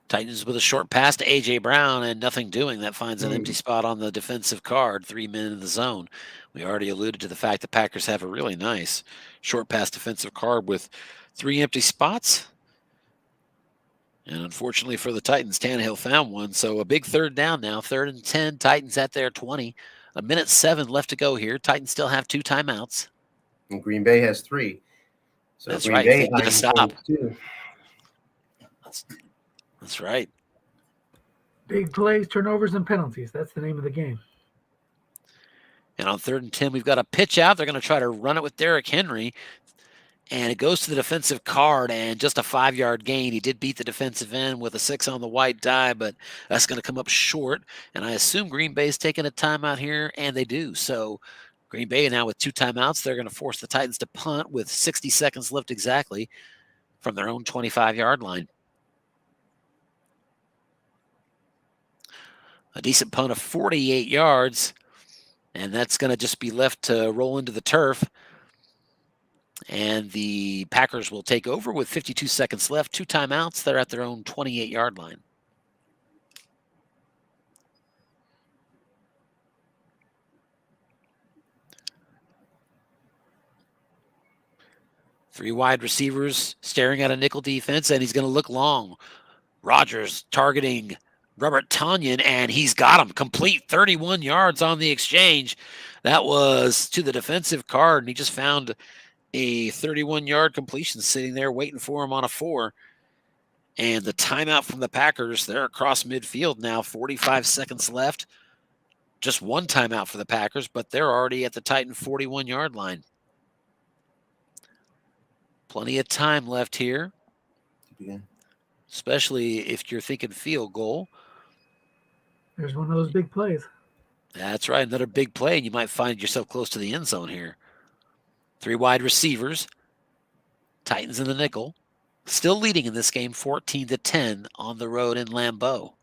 Titans with a short pass to A.J. Brown and nothing doing. That finds an empty spot on the defensive card, 3 men in the zone. We already alluded to the fact the Packers have a really nice short pass defensive card with 3 empty spots. And unfortunately for the Titans, Tannehill found one. So a big 3rd down now, 3rd and 10, Titans at their 20. 1:07 left to go here. Titans still have 2 timeouts. And Green Bay has 3. So That's Green right. Bay They get a stop. 22. That's right. Big plays, turnovers, and penalties. That's the name of the game. And on 3rd and 10, we've got a pitch out. They're going to try to run it with Derrick Henry. And it goes to the defensive card and just a 5-yard gain. He did beat the defensive end with a 6 on the white die, but that's going to come up short. And I assume Green Bay's taking a timeout here, and they do. So Green Bay now with 2 timeouts, they're going to force the Titans to punt with 60 seconds left exactly from their own 25-yard line. A decent punt of 48 yards, and that's going to just be left to roll into the turf. And the Packers will take over with 52 seconds left. 2 timeouts. They're at their own 28-yard line. Three wide receivers staring at a nickel defense, and he's going to look long. Rodgers targeting Robert Tonyan, and he's got him. Complete 31 yards on the exchange. That was to the defensive card, and he just found a 31-yard completion sitting there waiting for him on a 4. And the timeout from the Packers, they're across midfield now, 45 seconds left. Just 1 timeout for the Packers, but they're already at the Titan 41-yard line. Plenty of time left here, especially if you're thinking field goal. There's one of those big plays. That's right, another big play, and you might find yourself close to the end zone here. 3 wide receivers, Titans in the nickel, still leading in this game 14-10 on the road in Lambeau.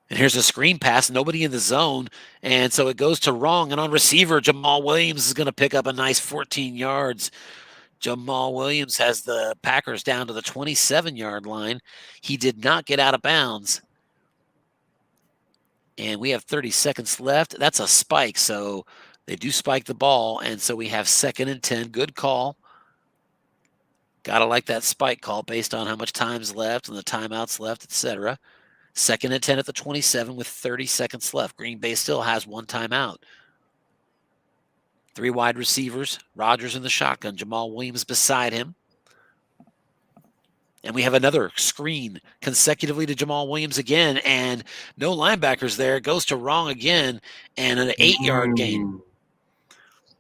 And here's a screen pass, nobody in the zone, and so it goes to wrong. And on receiver, Jamal Williams is going to pick up a nice 14 yards. Jamal Williams has the Packers down to the 27-yard line. He did not get out of bounds. And we have 30 seconds left. That's a spike, so they do spike the ball, and so we have 2nd and 10. Good call. Got to like that spike call based on how much time's left and the timeouts left, etc. 2nd and 10 at the 27 with 30 seconds left. Green Bay still has 1 timeout. 3 wide receivers. Rodgers in the shotgun. Jamal Williams beside him. And we have another screen consecutively to Jamal Williams again, and no linebackers there. It goes to wrong again, and an 8-yard gain.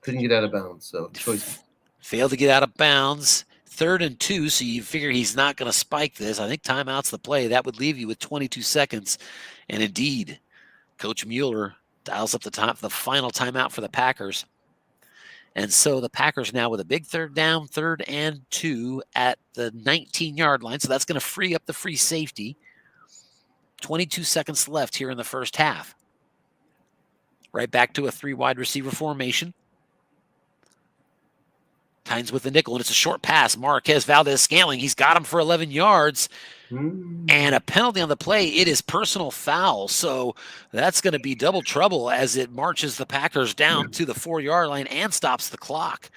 Couldn't get out of bounds, so choice. Failed to get out of bounds. 3rd and 2, so you figure he's not going to spike this. I think timeout's the play. That would leave you with 22 seconds. And indeed, Coach Mueller dials up the final timeout for the Packers. And so the Packers now with a big 3rd down, 3rd and 2 at the 19-yard line. So that's going to free up the free safety. 22 seconds left here in the first half. Right back to a 3 wide receiver formation. Titans with the nickel, and it's a short pass. Marquez Valdez-Scantling, he's got him for 11 yards. And a penalty on the play. It is personal foul, so that's going to be double trouble as it marches the Packers down to the 4-yard line and stops the clock.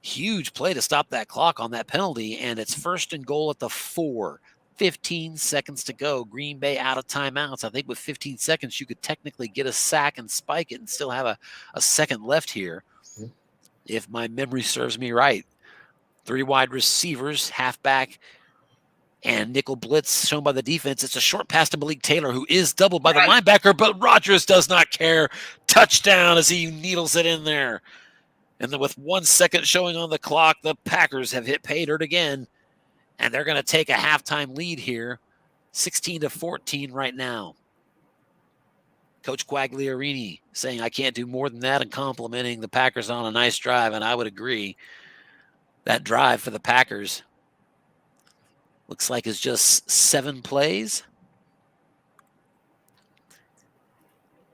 Huge play to stop that clock on that penalty, and it's 1st and goal at the 4. 15 seconds to go. Green Bay out of timeouts. I think with 15 seconds, you could technically get a sack and spike it and still have a second left here, if my memory serves me right. 3 wide receivers, halfback, and nickel blitz shown by the defense. It's a short pass to Malik Taylor, who is doubled by the linebacker, but Rodgers does not care. Touchdown as he needles it in there. And then with 1 second showing on the clock, the Packers have hit pay dirt again, and they're going to take a halftime lead here, 16-14 right now. Coach Quagliarini saying I can't do more than that and complimenting the Packers on a nice drive, and I would agree. That drive for the Packers looks like it's just 7 plays,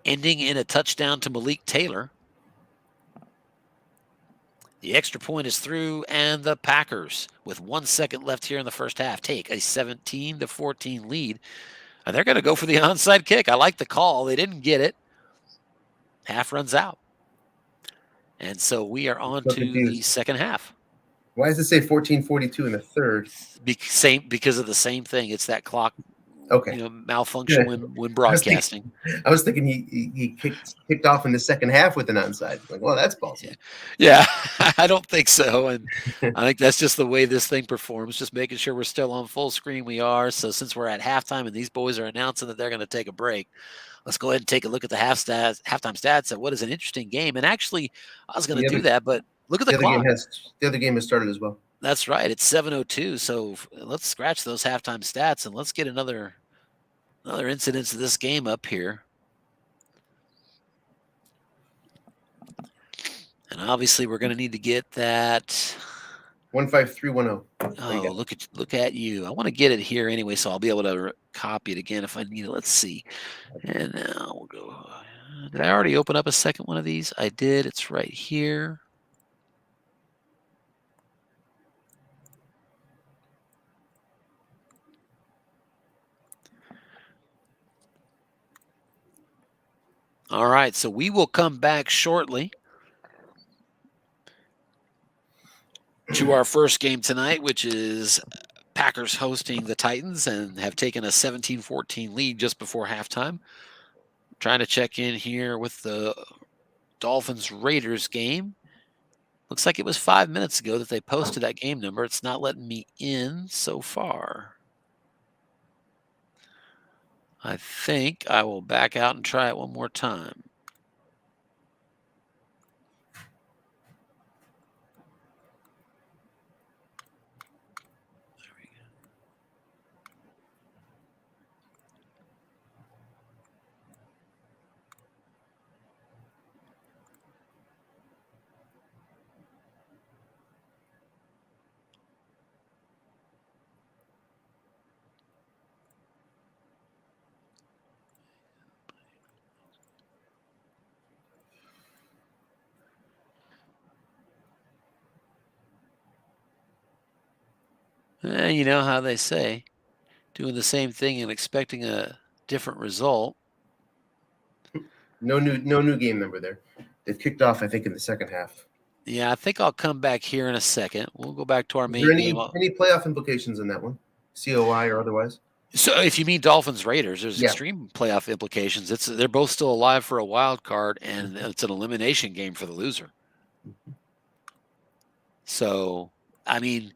ending in a touchdown to Malik Taylor. The extra point is through, and the Packers, with 1 second left here in the first half, take a 17-14 lead. And they're going to go for the onside kick. I like the call. They didn't get it. Half runs out. And so we are on to the second half. Why does it say 14:42 in the third? Because of the same thing. It's that clock, malfunction when broadcasting. I was thinking he kicked off in the second half with an onside. Like, well, that's ballsy. Yeah, I don't think so. And I think that's just the way this thing performs, just making sure we're still on full screen. We are. So since we're at halftime and these boys are announcing that they're going to take a break, let's go ahead and take a look at the halftime stats of what is an interesting game. And actually, I was going to do that, but look at the clock. The other game has started as well. That's right. It's 7:02. So let's scratch those halftime stats and let's get another incidence of this game up here. And obviously, we're going to need to get that 15310. Oh, look at you! I want to get it here anyway, so I'll be able to copy it again if I need it. Let's see. And now we'll go. Did I already open up a second one of these? I did. It's right here. All right, so we will come back shortly to our first game tonight, which is Packers hosting the Titans and have taken a 17-14 lead just before halftime. Trying to check in here with the Dolphins-Raiders game. Looks like it was 5 minutes ago that they posted that game number. It's not letting me in so far. I think I will back out and try it one more time. There we You know how they say, doing the same thing and expecting a different result. No new game number there. They've kicked off, I think, in the second half. Yeah, I think I'll come back here in a second. We'll go back to our main game. Any playoff implications in that one? COI or otherwise? So if you mean Dolphins-Raiders, there's extreme playoff implications. They're both still alive for a wild card, and it's an elimination game for the loser. So, I mean,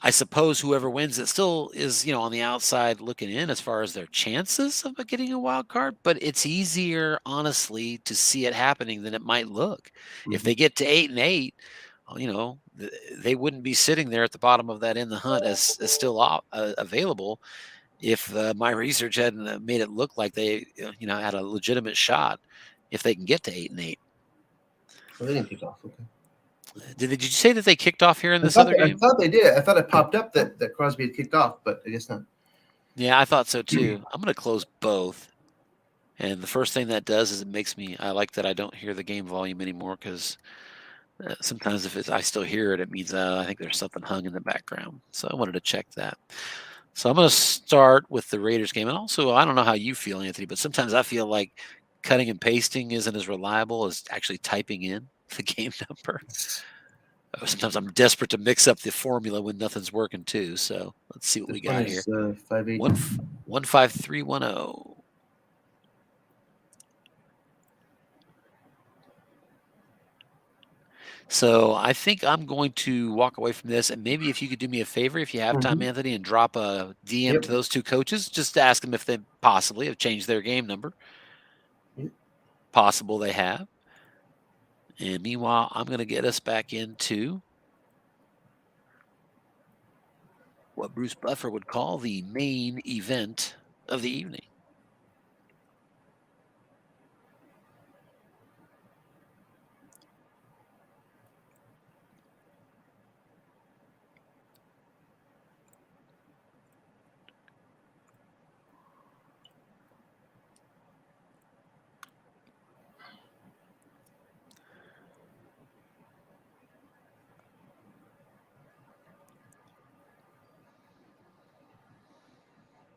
I suppose whoever wins it still is, on the outside looking in as far as their chances of getting a wild card. But it's easier, honestly, to see it happening than it might look. If they get to 8-8, they wouldn't be sitting there at the bottom of that in the hunt as still available. If my research hadn't made it look like they, had a legitimate shot, if they can get to 8-8. Well, they didn't kick off. Okay. Did you say that they kicked off here in this other game? I thought they did. I thought it popped up that Crosby had kicked off, but I guess not. Yeah, I thought so too. I'm going to close both. And the first thing that does is I like that I don't hear the game volume anymore because sometimes if I still hear it, it means I think there's something hung in the background. So I wanted to check that. So I'm going to start with the Raiders game. And also, I don't know how you feel, Anthony, but sometimes I feel like cutting and pasting isn't as reliable as actually typing in the game number. Sometimes I'm desperate to mix up the formula when nothing's working too. So let's see what we got here. 15310. So I think I'm going to walk away from this, and maybe if you could do me a favor, if you have time, Anthony, and drop a DM to those two coaches, just to ask them if they possibly have changed their game number. Possible they have. And meanwhile, I'm going to get us back into what Bruce Buffer would call the main event of the evening.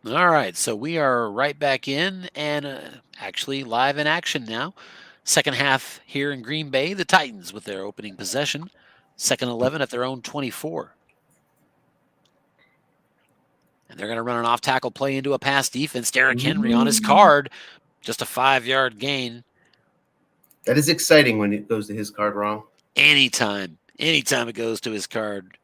All right, so we are right back in and actually live in action now. Second half here in Green Bay, the Titans with their opening possession. Second 11 at their own 24. And they're going to run an off-tackle play into a pass defense. Derrick Henry on his card, just a 5-yard gain. That is exciting when it goes to his card wrong. Anytime it goes to his card.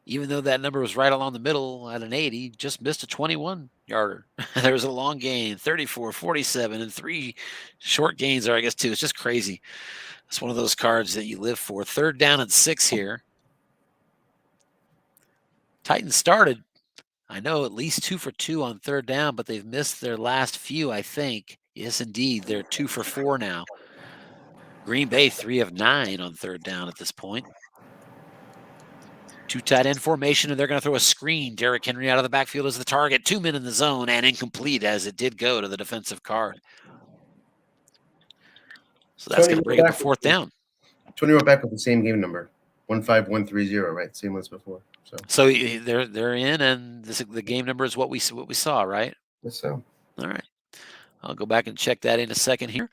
Even though that number was right along the middle at an 80, just missed a 21-yarder. There was a long gain, 34, 47, and 3 short gains there, I guess, too. It's just crazy. It's one of those cards that you live for. 3rd down and 6 here. Titans started, I know, at least 2 for 2 on 3rd down, but they've missed their last few, I think. Yes, indeed. They're 2 for 4 now. Green Bay 3 of 9 on 3rd down at this point. 2 tight end formation, and they're going to throw a screen. Derrick Henry out of the backfield as the target. 2 men in the zone, and incomplete as it did go to the defensive card. So that's going to bring up the 4th down. Tony wrote back with the same game number, 15130, right? Same as before. So they're in, and the game number is what we saw, right? Yes, so. All right. I'll go back and check that in a second here.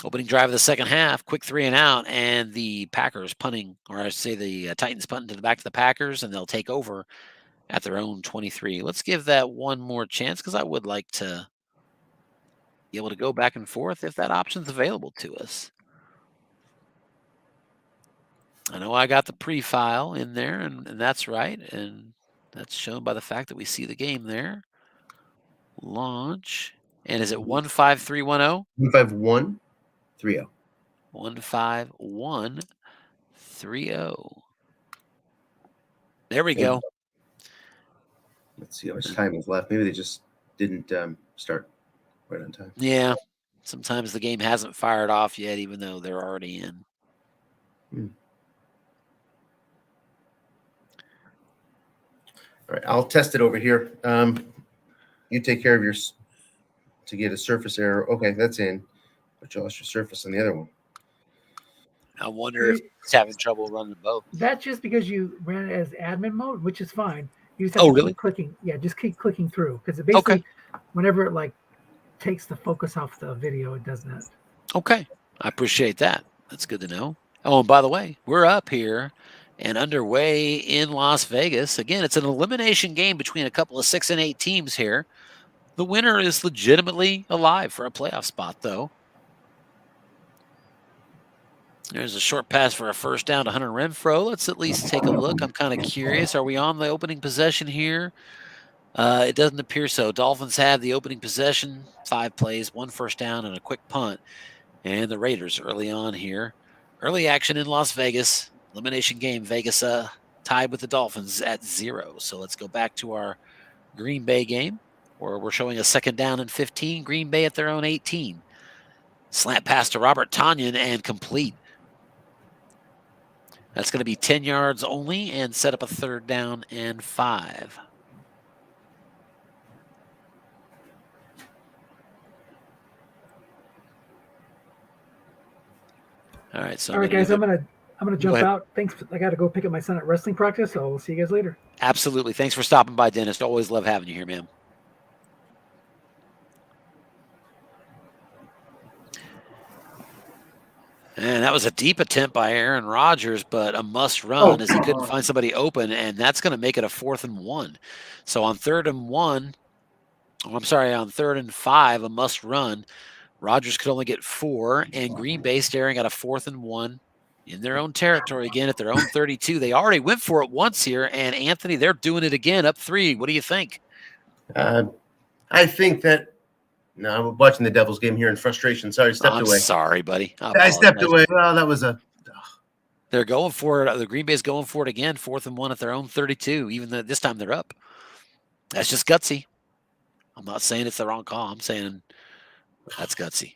Opening drive of the second half, quick 3 and out, and the Packers punting, or I should say the Titans punting to the back to the Packers, and they'll take over at their own 23. Let's give that one more chance because I would like to be able to go back and forth if that option's available to us. I know I got the pre-file in there, and that's right, and that's shown by the fact that we see the game there. Launch, and is it 15310? 15130. 15130. There we go. Let's see how much time is left. Maybe they just didn't start right on time. Yeah. Sometimes the game hasn't fired off yet, even though they're already in. All right, I'll test it over here. You take care of yours to get a surface error. Okay, that's in. But you lost your surface on the other one. I wonder if it's having trouble running both. That's just because you ran it as admin mode, which is fine. You just have to keep clicking. Yeah, just keep clicking through because basically, whenever it like takes the focus off the video, it does that. Okay, I appreciate that. That's good to know. Oh, and by the way, we're up here and underway in Las Vegas. Again, it's an elimination game between a couple of 6 and 8 teams here. The winner is legitimately alive for a playoff spot, though. There's a short pass for a first down to Hunter Renfrow. Let's at least take a look. I'm kind of curious. Are we on the opening possession here? It doesn't appear so. Dolphins have the opening possession, 5 plays, 1 first down, and a quick punt. And the Raiders early on here. Early action in Las Vegas. Elimination game. Vegas tied with the Dolphins at 0. So let's go back to our Green Bay game, where we're showing a 2nd down and 15. Green Bay at their own 18. Slant pass to Robert Tonyan and complete. That's going to be 10 yards only and set up a 3rd down and 5. All right, so all right, guys, I'm gonna jump out. Thanks. I got to go pick up my son at wrestling practice, so we'll see you guys later. Absolutely. Thanks for stopping by, Dennis. Always love having you here, man. And that was a deep attempt by Aaron Rodgers, but a must run as he couldn't find somebody open, and that's going to make it a 4th and 1. So on 3rd and 5, a must run. Rodgers could only get 4, and Green Bay staring at a 4th and 1 in their own territory again at their own 32. They already went for it once here, and Anthony, they're doing it again, up 3. What do you think? I think that no, I'm watching the Devils game here in frustration. Sorry, stepped away. Sorry, buddy. I stepped away. Well, that was a. They're going for it. The Green Bay's going for it again, 4th and 1 at their own 32. Even though this time they're up. That's just gutsy. I'm not saying it's the wrong call. I'm saying that's gutsy.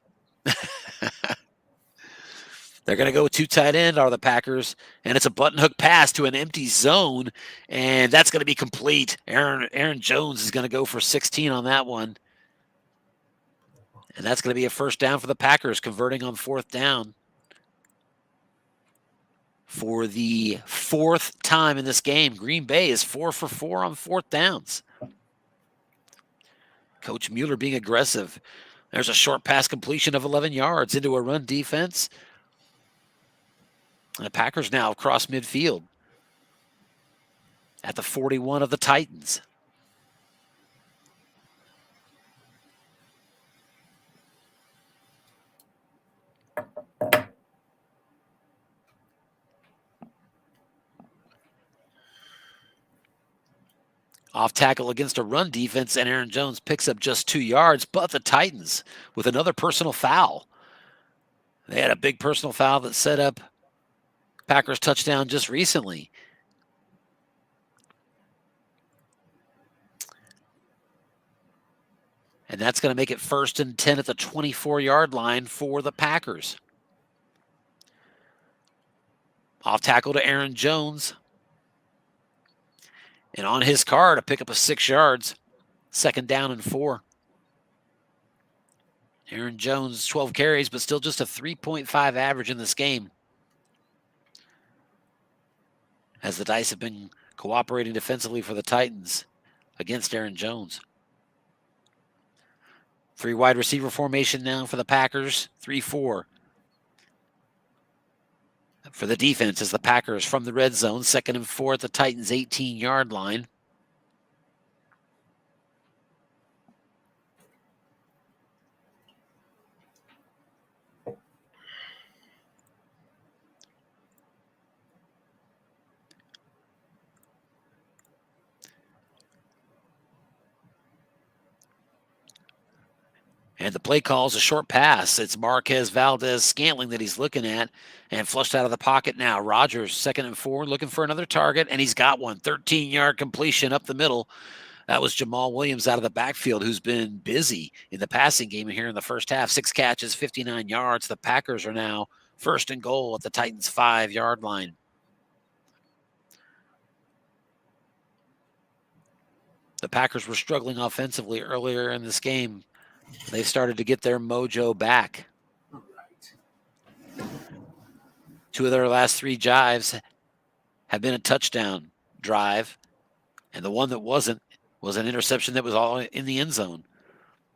They're going to go with 2 tight end are the Packers, and it's a button hook pass to an empty zone, and that's going to be complete. Aaron Jones is going to go for 16 on that one. And that's going to be a first down for the Packers, converting on 4th down. For the 4th time in this game, Green Bay is 4 for 4 on 4th downs. Coach Mueller being aggressive. There's a short pass completion of 11 yards into a run defense. And the Packers now across midfield at the 41 of the Titans. Off tackle against a run defense, and Aaron Jones picks up just 2 yards, but the Titans with another personal foul. They had a big personal foul that set up Packers touchdown just recently. And that's going to make it 1st and 10 at the 24-yard line for the Packers. Off tackle to Aaron Jones. And on his card, a pickup of 6 yards. 2nd down and 4. Aaron Jones, 12 carries, but still just a 3.5 average in this game. As the dice have been cooperating defensively for the Titans against Aaron Jones. 3 wide receiver formation now for the Packers. 3-4. For the defense as the Packers from the red zone. 2nd and 4 at the Titans' 18-yard line. And the play call is a short pass. It's Marquez Valdez-Scantling that he's looking at and flushed out of the pocket now. Rodgers, 2nd and 4, looking for another target, and he's got one. 13-yard completion up the middle. That was Jamal Williams out of the backfield, who's been busy in the passing game here in the first half. 6 catches, 59 yards. The Packers are now 1st and goal at the Titans' 5-yard line. The Packers were struggling offensively earlier in this game. They started to get their mojo back. 2 of their last 3 drives have been a touchdown drive, and the one that wasn't was an interception that was all in the end zone.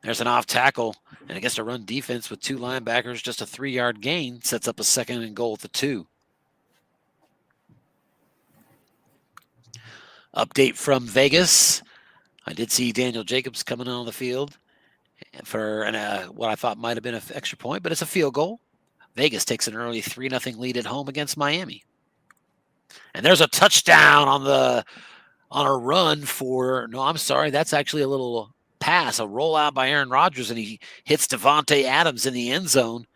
There's an off tackle, and against a run defense with 2 linebackers, just a 3-yard gain sets up a 2nd and goal at the 2. Update from Vegas. I did see Daniel Jacobs coming on the field for what I thought might have been an extra point, but it's a field goal. Vegas takes an early 3-0 lead at home against Miami. And there's a touchdown on a run for, no, I'm sorry, that's actually a little pass, a rollout by Aaron Rodgers, and he hits Devontae Adams in the end zone.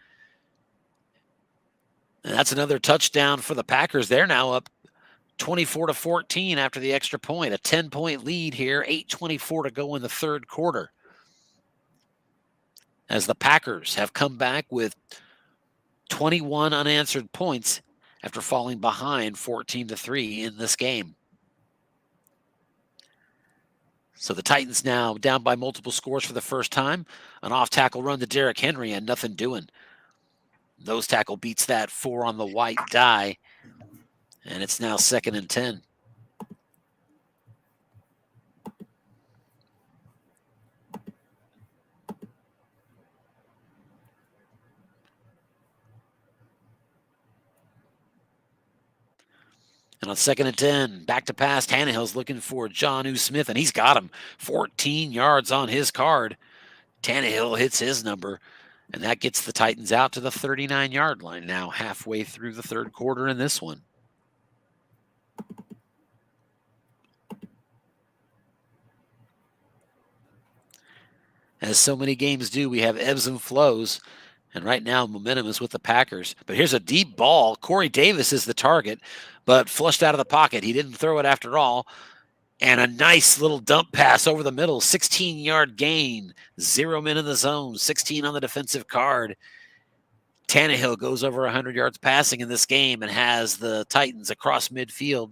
And that's another touchdown for the Packers. They're now up 24-14 after the extra point, a 10-point lead here, 8:24 to go in the 3rd quarter. As the Packers have come back with 21 unanswered points after falling behind 14-3 in this game. So the Titans now down by multiple scores for the first time. An off-tackle run to Derrick Henry and nothing doing. Nose tackle beats that 4 on the white die, and it's now 2nd and 10. And on 2nd and 10, back to pass, Tannehill's looking for Jonnu Smith, and he's got him. 14 yards on his card. Tannehill hits his number, and that gets the Titans out to the 39-yard line now, halfway through the 3rd quarter in this one. As so many games do, we have ebbs and flows. And right now, momentum is with the Packers. But here's a deep ball. Corey Davis is the target, but flushed out of the pocket. He didn't throw it after all. And a nice little dump pass over the middle. 16-yard gain. 0 men in the zone. 16 on the defensive card. Tannehill goes over 100 yards passing in this game and has the Titans across midfield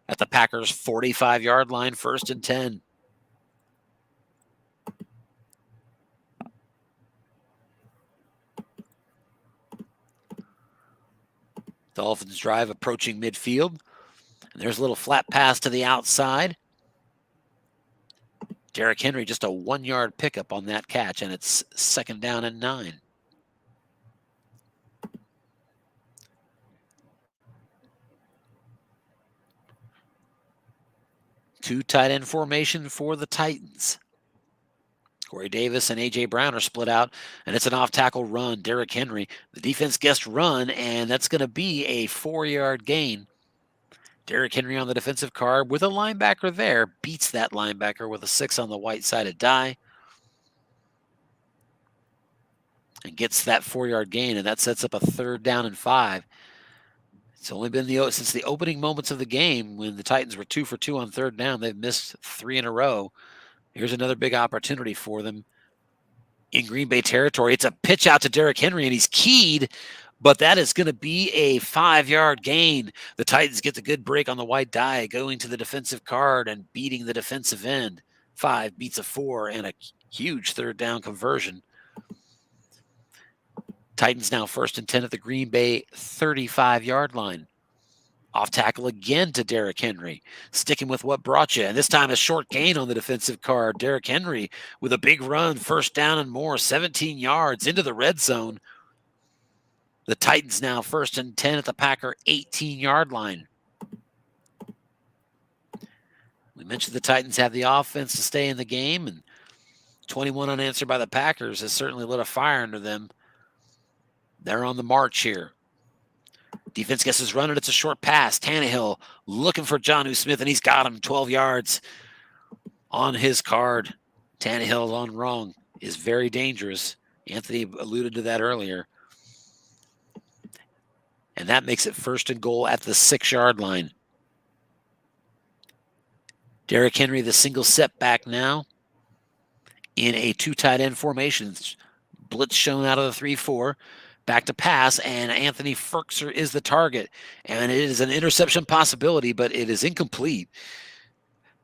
at the Packers' 45-yard line, 1st and 10. Dolphins drive approaching midfield. And there's a little flat pass to the outside. Derrick Henry just a 1-yard pickup on that catch, and it's 2nd down and 9. Two tight end formation for the Titans. Corey Davis and A.J. Brown are split out, and it's an off-tackle run. Derrick Henry, the defense guessed run, and that's going to be a 4-yard gain. Derrick Henry on the defensive card with a linebacker there, beats that linebacker with a 6 on the white-sided die, and gets that 4-yard gain, and that sets up a 3rd down and 5. It's only been since the opening moments of the game when the Titans were 2 for 2 on 3rd down. They've missed 3 in a row. Here's another big opportunity for them in Green Bay territory. It's a pitch out to Derrick Henry, and he's keyed, but that is going to be a 5-yard gain. The Titans get the good break on the white die, going to the defensive card and beating the defensive end. 5 beats a 4, and a huge 3rd down conversion. Titans now 1st and 10 at the Green Bay 35-yard line. Off tackle again to Derrick Henry, sticking with what brought you. And this time a short gain on the defensive card. Derrick Henry with a big run, 1st down and more, 17 yards into the red zone. The Titans now 1st and 10 at the Packer 18-yard line. We mentioned the Titans have the offense to stay in the game, and 21 unanswered by the Packers has certainly lit a fire under them. They're on the march here. Defense guesses running. It's a short pass. Tannehill looking for Jonnu Smith, and he's got him 12 yards on his card. Tannehill on wrong is very dangerous. Anthony alluded to that earlier. And that makes it 1st and goal at the 6-yard line. Derrick Henry, the single setback now in a 2 tight end formation. Blitz shown out of the 3-4. Back to pass, and Anthony Firkser is the target. And it is an interception possibility, but it is incomplete.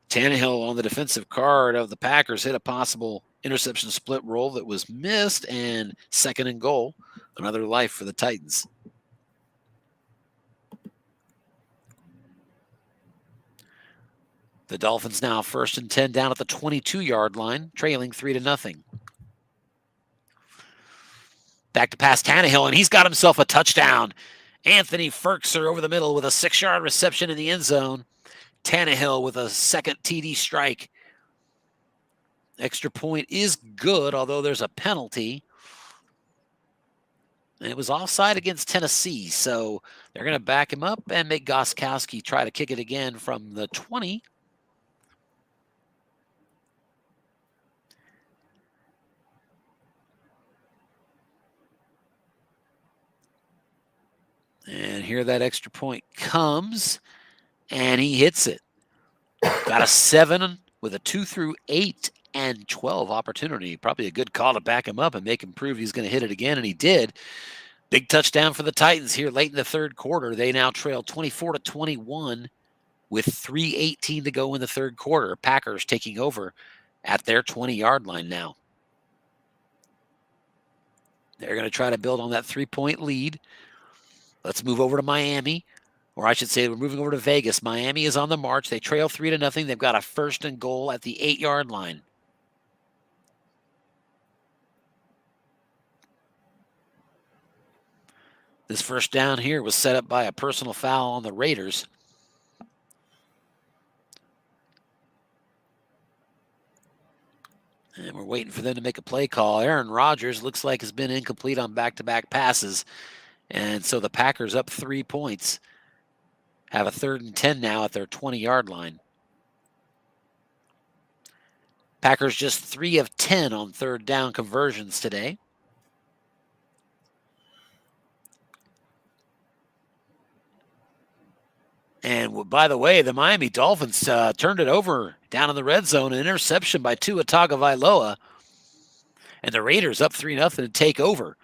Tannehill on the defensive card of the Packers hit a possible interception split roll that was missed, and 2nd and goal. Another life for the Titans. The Dolphins now 1st and 10 down at the 22-yard line, trailing 3-0. Back to pass Tannehill, and he's got himself a touchdown. Anthony Firkser over the middle with a 6-yard reception in the end zone. Tannehill with a 2nd TD strike. Extra point is good, although there's a penalty. And it was offside against Tennessee, so they're going to back him up and make Gostkowski try to kick it again from the 20. And here that extra point comes, and he hits it. Got a 7 with a 2 through 8 and 12 opportunity. Probably a good call to back him up and make him prove he's going to hit it again, and he did. Big touchdown for the Titans here late in the 3rd quarter. They now trail 24-21 with 3:18 to go in the 3rd quarter. Packers taking over at their 20-yard line now. They're going to try to build on that 3-point lead. Let's move over to Miami, or I should say we're moving over to Vegas. Miami is on the march. They trail 3-0. They've got a 1st and goal at the 8-yard line. This 1st down here was set up by a personal foul on the Raiders. And we're waiting for them to make a play call. Aaron Rodgers looks like has been incomplete on back-to-back passes. And so the Packers up 3 points, have a 3rd and 10 now at their 20-yard line. Packers just 3 of 10 on 3rd down conversions today. And by the way, the Miami Dolphins turned it over down in the red zone, an interception by Tua Tagovailoa. And the Raiders up 3-0 to take over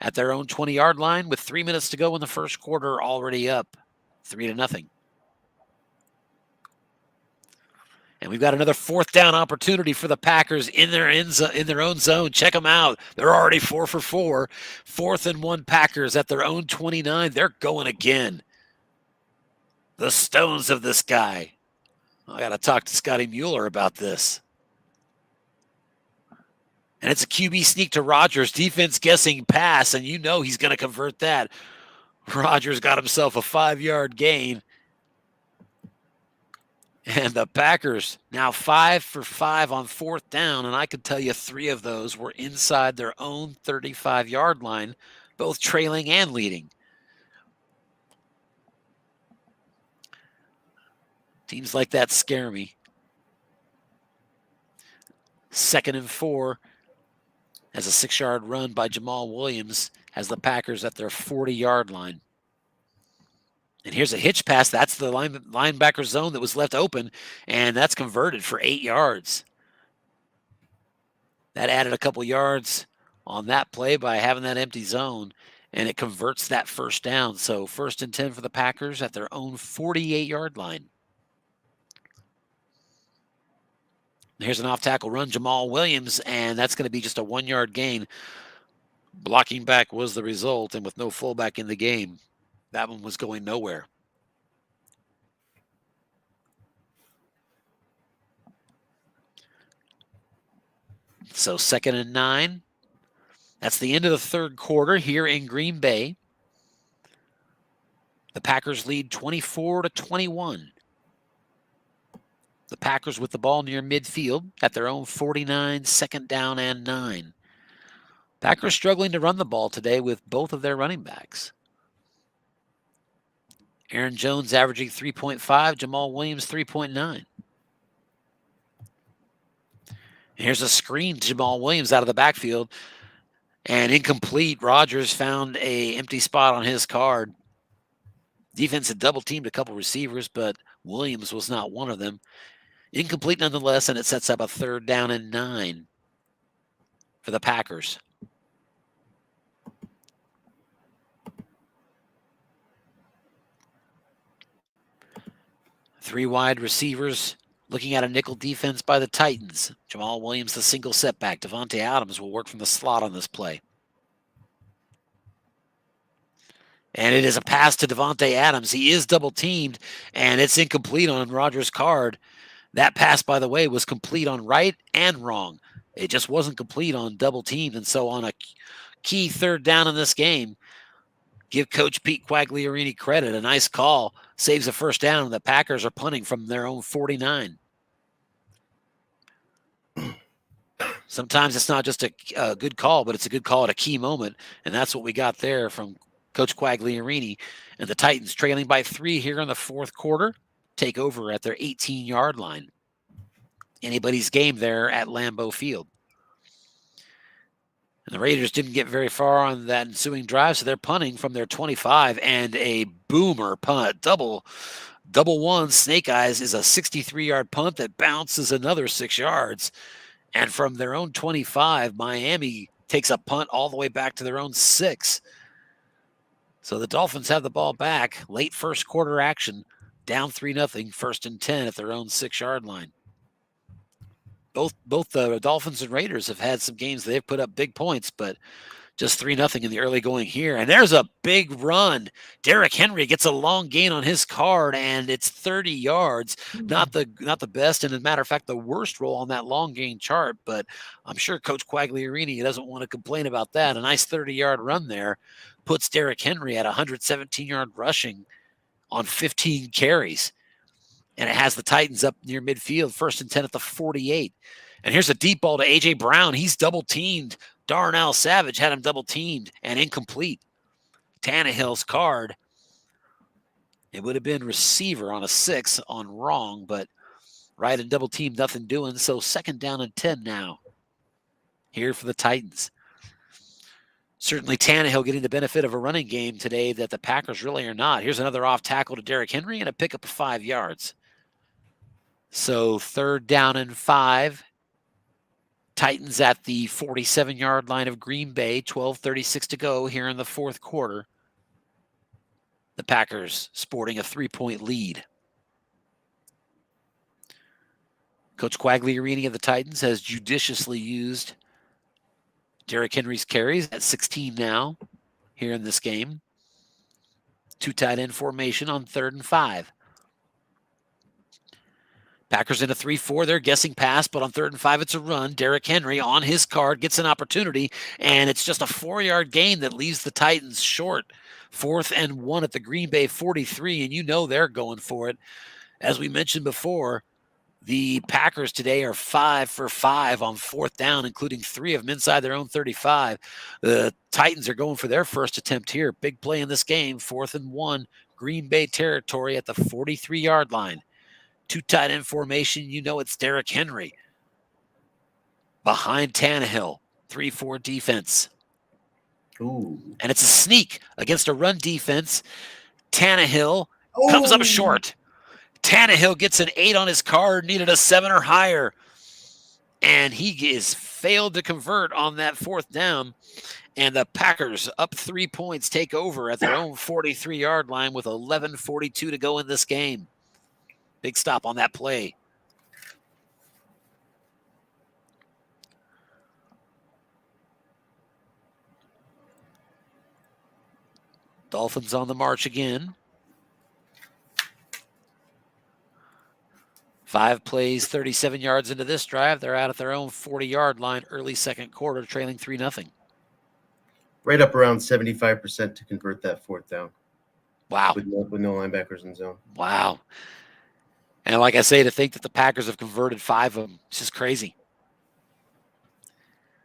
at their own 20-yard line with 3 minutes to go in the 1st quarter, already up 3-0. And we've got another 4th down opportunity for the Packers in their own zone. Check them out. They're already 4 for 4. 4th and 1 Packers at their own 29. They're going again. The stones of this guy. I got to talk to Scotty Mueller about this. And it's a QB sneak to Rodgers. Defense guessing pass, and you know he's going to convert that. Rodgers got himself a 5-yard gain. And the Packers now 5 for 5 on 4th down, and I could tell you 3 of those were inside their own 35-yard line, both trailing and leading. Teams like that scare me. 2nd and 4 as a 6-yard run by Jamal Williams has the Packers at their 40-yard line. And here's a hitch pass. That's the linebacker zone that was left open, and that's converted for 8 yards. That added a couple yards on that play by having that empty zone, and it converts that 1st down. So 1st and 10 for the Packers at their own 48-yard line. Here's an off-tackle run, Jamal Williams, and that's going to be just a 1-yard gain. Blocking back was the result, and with no fullback in the game, that one was going nowhere. So 2nd and 9. That's the end of the 3rd quarter here in Green Bay. The Packers lead 24-21. The Packers with the ball near midfield at their own 49, 2nd down and 9. Packers struggling to run the ball today with both of their running backs. Aaron Jones averaging 3.5, Jamal Williams 3.9. Here's a screen to Jamal Williams out of the backfield, and incomplete. Rodgers found an empty spot on his card. Defense had double-teamed a couple receivers, but Williams was not one of them. Incomplete nonetheless, and it sets up a 3rd down and 9 for the Packers. Three wide receivers looking at a nickel defense by the Titans. Jamal Williams, the single setback. Davante Adams will work from the slot on this play. And it is a pass to Davante Adams. He is double-teamed, and it's incomplete on Rodgers' card. That pass, by the way, was complete on right and wrong. It just wasn't complete on double-teamed. And so on a key 3rd down in this game, give Coach Pete Quagliarini credit. A nice call. Saves a 1st down, and the Packers are punting from their own 49. Sometimes it's not just a good call, but it's a good call at a key moment, and that's what we got there from Coach Quagliarini. And the Titans trailing by 3 here in the 4th quarter, take over at their 18-yard line. Anybody's game there at Lambeau Field. And the Raiders didn't get very far on that ensuing drive, so they're punting from their 25, and a boomer punt. Double one, Snake Eyes is a 63-yard punt that bounces another 6 yards. And from their own 25, Miami takes a punt all the way back to their own 6. So the Dolphins have the ball back. Late 1st quarter action, down 3-0, 1st and 10 at their own 6-yard line. Both the Dolphins and Raiders have had some games they've put up big points, but just 3-0 in the early going here. And there's a big run. Derrick Henry gets a long gain on his card, and it's 30 yards. Not the best, and as a matter of fact, the worst roll on that long gain chart. But I'm sure Coach Quagliarini doesn't want to complain about that. A nice 30-yard run there puts Derrick Henry at 117-yard rushing on 15 carries. And it has the Titans up near midfield, 1st and 10 at the 48. And here's a deep ball to A.J. Brown. He's double-teamed. Darnell Savage had him double-teamed and incomplete. Tannehill's card. It would have been receiver on a 6 on wrong, but right and double-teamed, nothing doing. So 2nd down and 10 now here for the Titans. Certainly Tannehill getting the benefit of a running game today that the Packers really are not. Here's another off tackle to Derrick Henry and a pickup of 5 yards. So 3rd down and 5. Titans at the 47-yard line of Green Bay. 12:36 to go here in the 4th quarter. The Packers sporting a 3-point lead. Coach Quagliarini of the Titans has judiciously used Derrick Henry's carries at 16 now here in this game. 2 tight end formation on 3rd and 5. Packers in a 3-4. They're guessing pass, but on 3rd and 5, it's a run. Derrick Henry on his card gets an opportunity, and it's just a 4-yard gain that leaves the Titans short. 4th and 1 at the Green Bay 43, and you know they're going for it. As we mentioned before, the Packers today are 5 for 5 on 4th down, including 3 of them inside their own 35. The Titans are going for their first attempt here. Big play in this game, 4th and 1, Green Bay territory at the 43-yard line. 2 tight end formation, you know it's Derrick Henry. Behind Tannehill, 3-4 defense. Ooh. And it's a sneak against a run defense. Tannehill comes up short. Tannehill gets an 8 on his card, needed a 7 or higher. And he is failed to convert on that 4th down. And the Packers, up 3 points, take over at their own 43-yard line with 11:42 to go in this game. Big stop on that play. Dolphins on the march again. 5 plays, 37 yards into this drive. They're out at their own 40-yard line, early second quarter, trailing 3-0. Right up around 75% to convert that 4th down. Wow. With no linebackers in zone. Wow. And like I say, to think that the Packers have converted 5 of them, it's just crazy.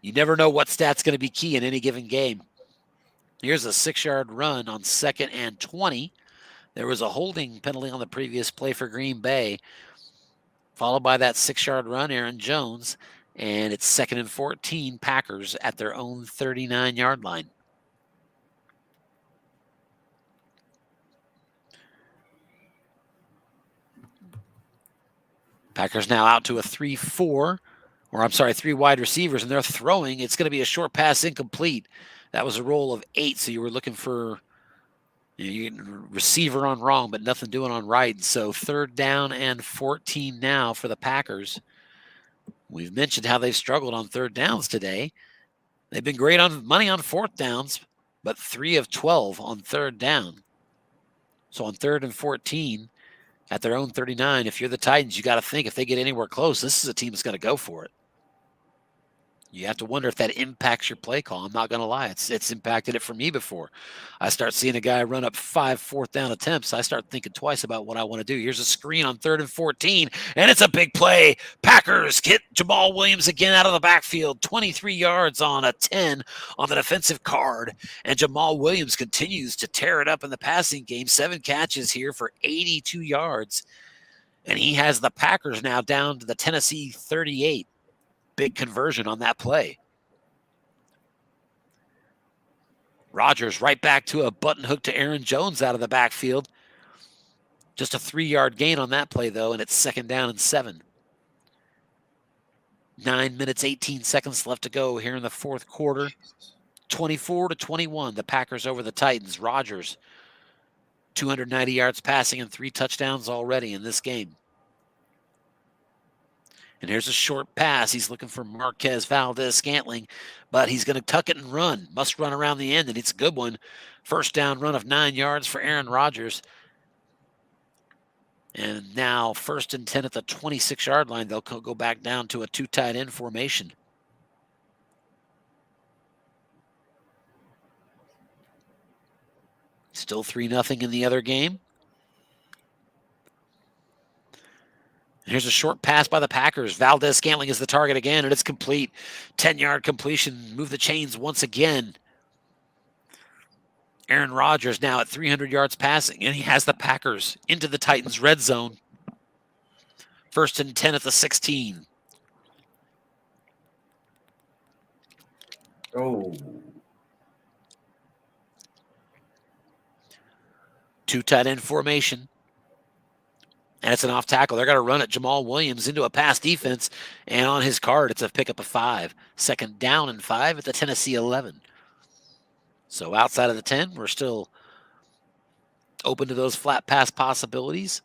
You never know what stat's going to be key in any given game. Here's a 6-yard run on 2nd and 20. There was a holding penalty on the previous play for Green Bay, followed by that 6-yard run, Aaron Jones, and it's 2nd and 14, Packers at their own 39-yard line. Packers now out to a 3-4, or I'm sorry, 3 wide receivers, and they're throwing. It's going to be a short pass incomplete. That was a roll of 8, so you were looking for receiver on wrong, but nothing doing on right. So 3rd down and 14 now for the Packers. We've mentioned how they've struggled on 3rd downs today. They've been great on money on 4th downs, but 3 of 12 on 3rd down. So on 3rd and 14 at their own 39, if you're the Titans, you got to think if they get anywhere close, this is a team that's going to go for it. You have to wonder if that impacts your play call. I'm not going to lie. It's impacted it for me before. I start seeing a guy run up 5 4th down attempts. I start thinking twice about what I want to do. Here's a screen on 3rd and 14, and it's a big play. Packers get Jamal Williams again out of the backfield. 23 yards on a 10 on the defensive card. And Jamal Williams continues to tear it up in the passing game. 7 catches here for 82 yards. And he has the Packers now down to the Tennessee 38. Big conversion on that play. Rodgers right back to a button hook to Aaron Jones out of the backfield. Just a 3-yard gain on that play, though, and it's 2nd down and 7. 9 minutes, 18 seconds left to go here in the 4th quarter. 24-21, the Packers over the Titans. Rodgers, 290 yards passing and 3 touchdowns already in this game. And here's a short pass. He's looking for Marquez Valdez-Scantling, but he's going to tuck it and run. Must run around the end, and it's a good one. 1st down run of 9 yards for Aaron Rodgers. And now 1st and 10 at the 26-yard line. They'll go back down to a 2 tight end formation. Still 3-0 in the other game. Here's a short pass by the Packers. Valdez-Scantling is the target again, and it's complete. 10-yard completion. Move the chains once again. Aaron Rodgers now at 300 yards passing, and he has the Packers into the Titans' red zone. 1st and 10 at the 16. Oh. 2 tight end formation. And it's an off tackle. They're going to run it. Jamal Williams into a pass defense. And on his card, it's a pickup of 5. 2nd down and 5 at the Tennessee 11. So outside of the 10, we're still open to those flat pass possibilities.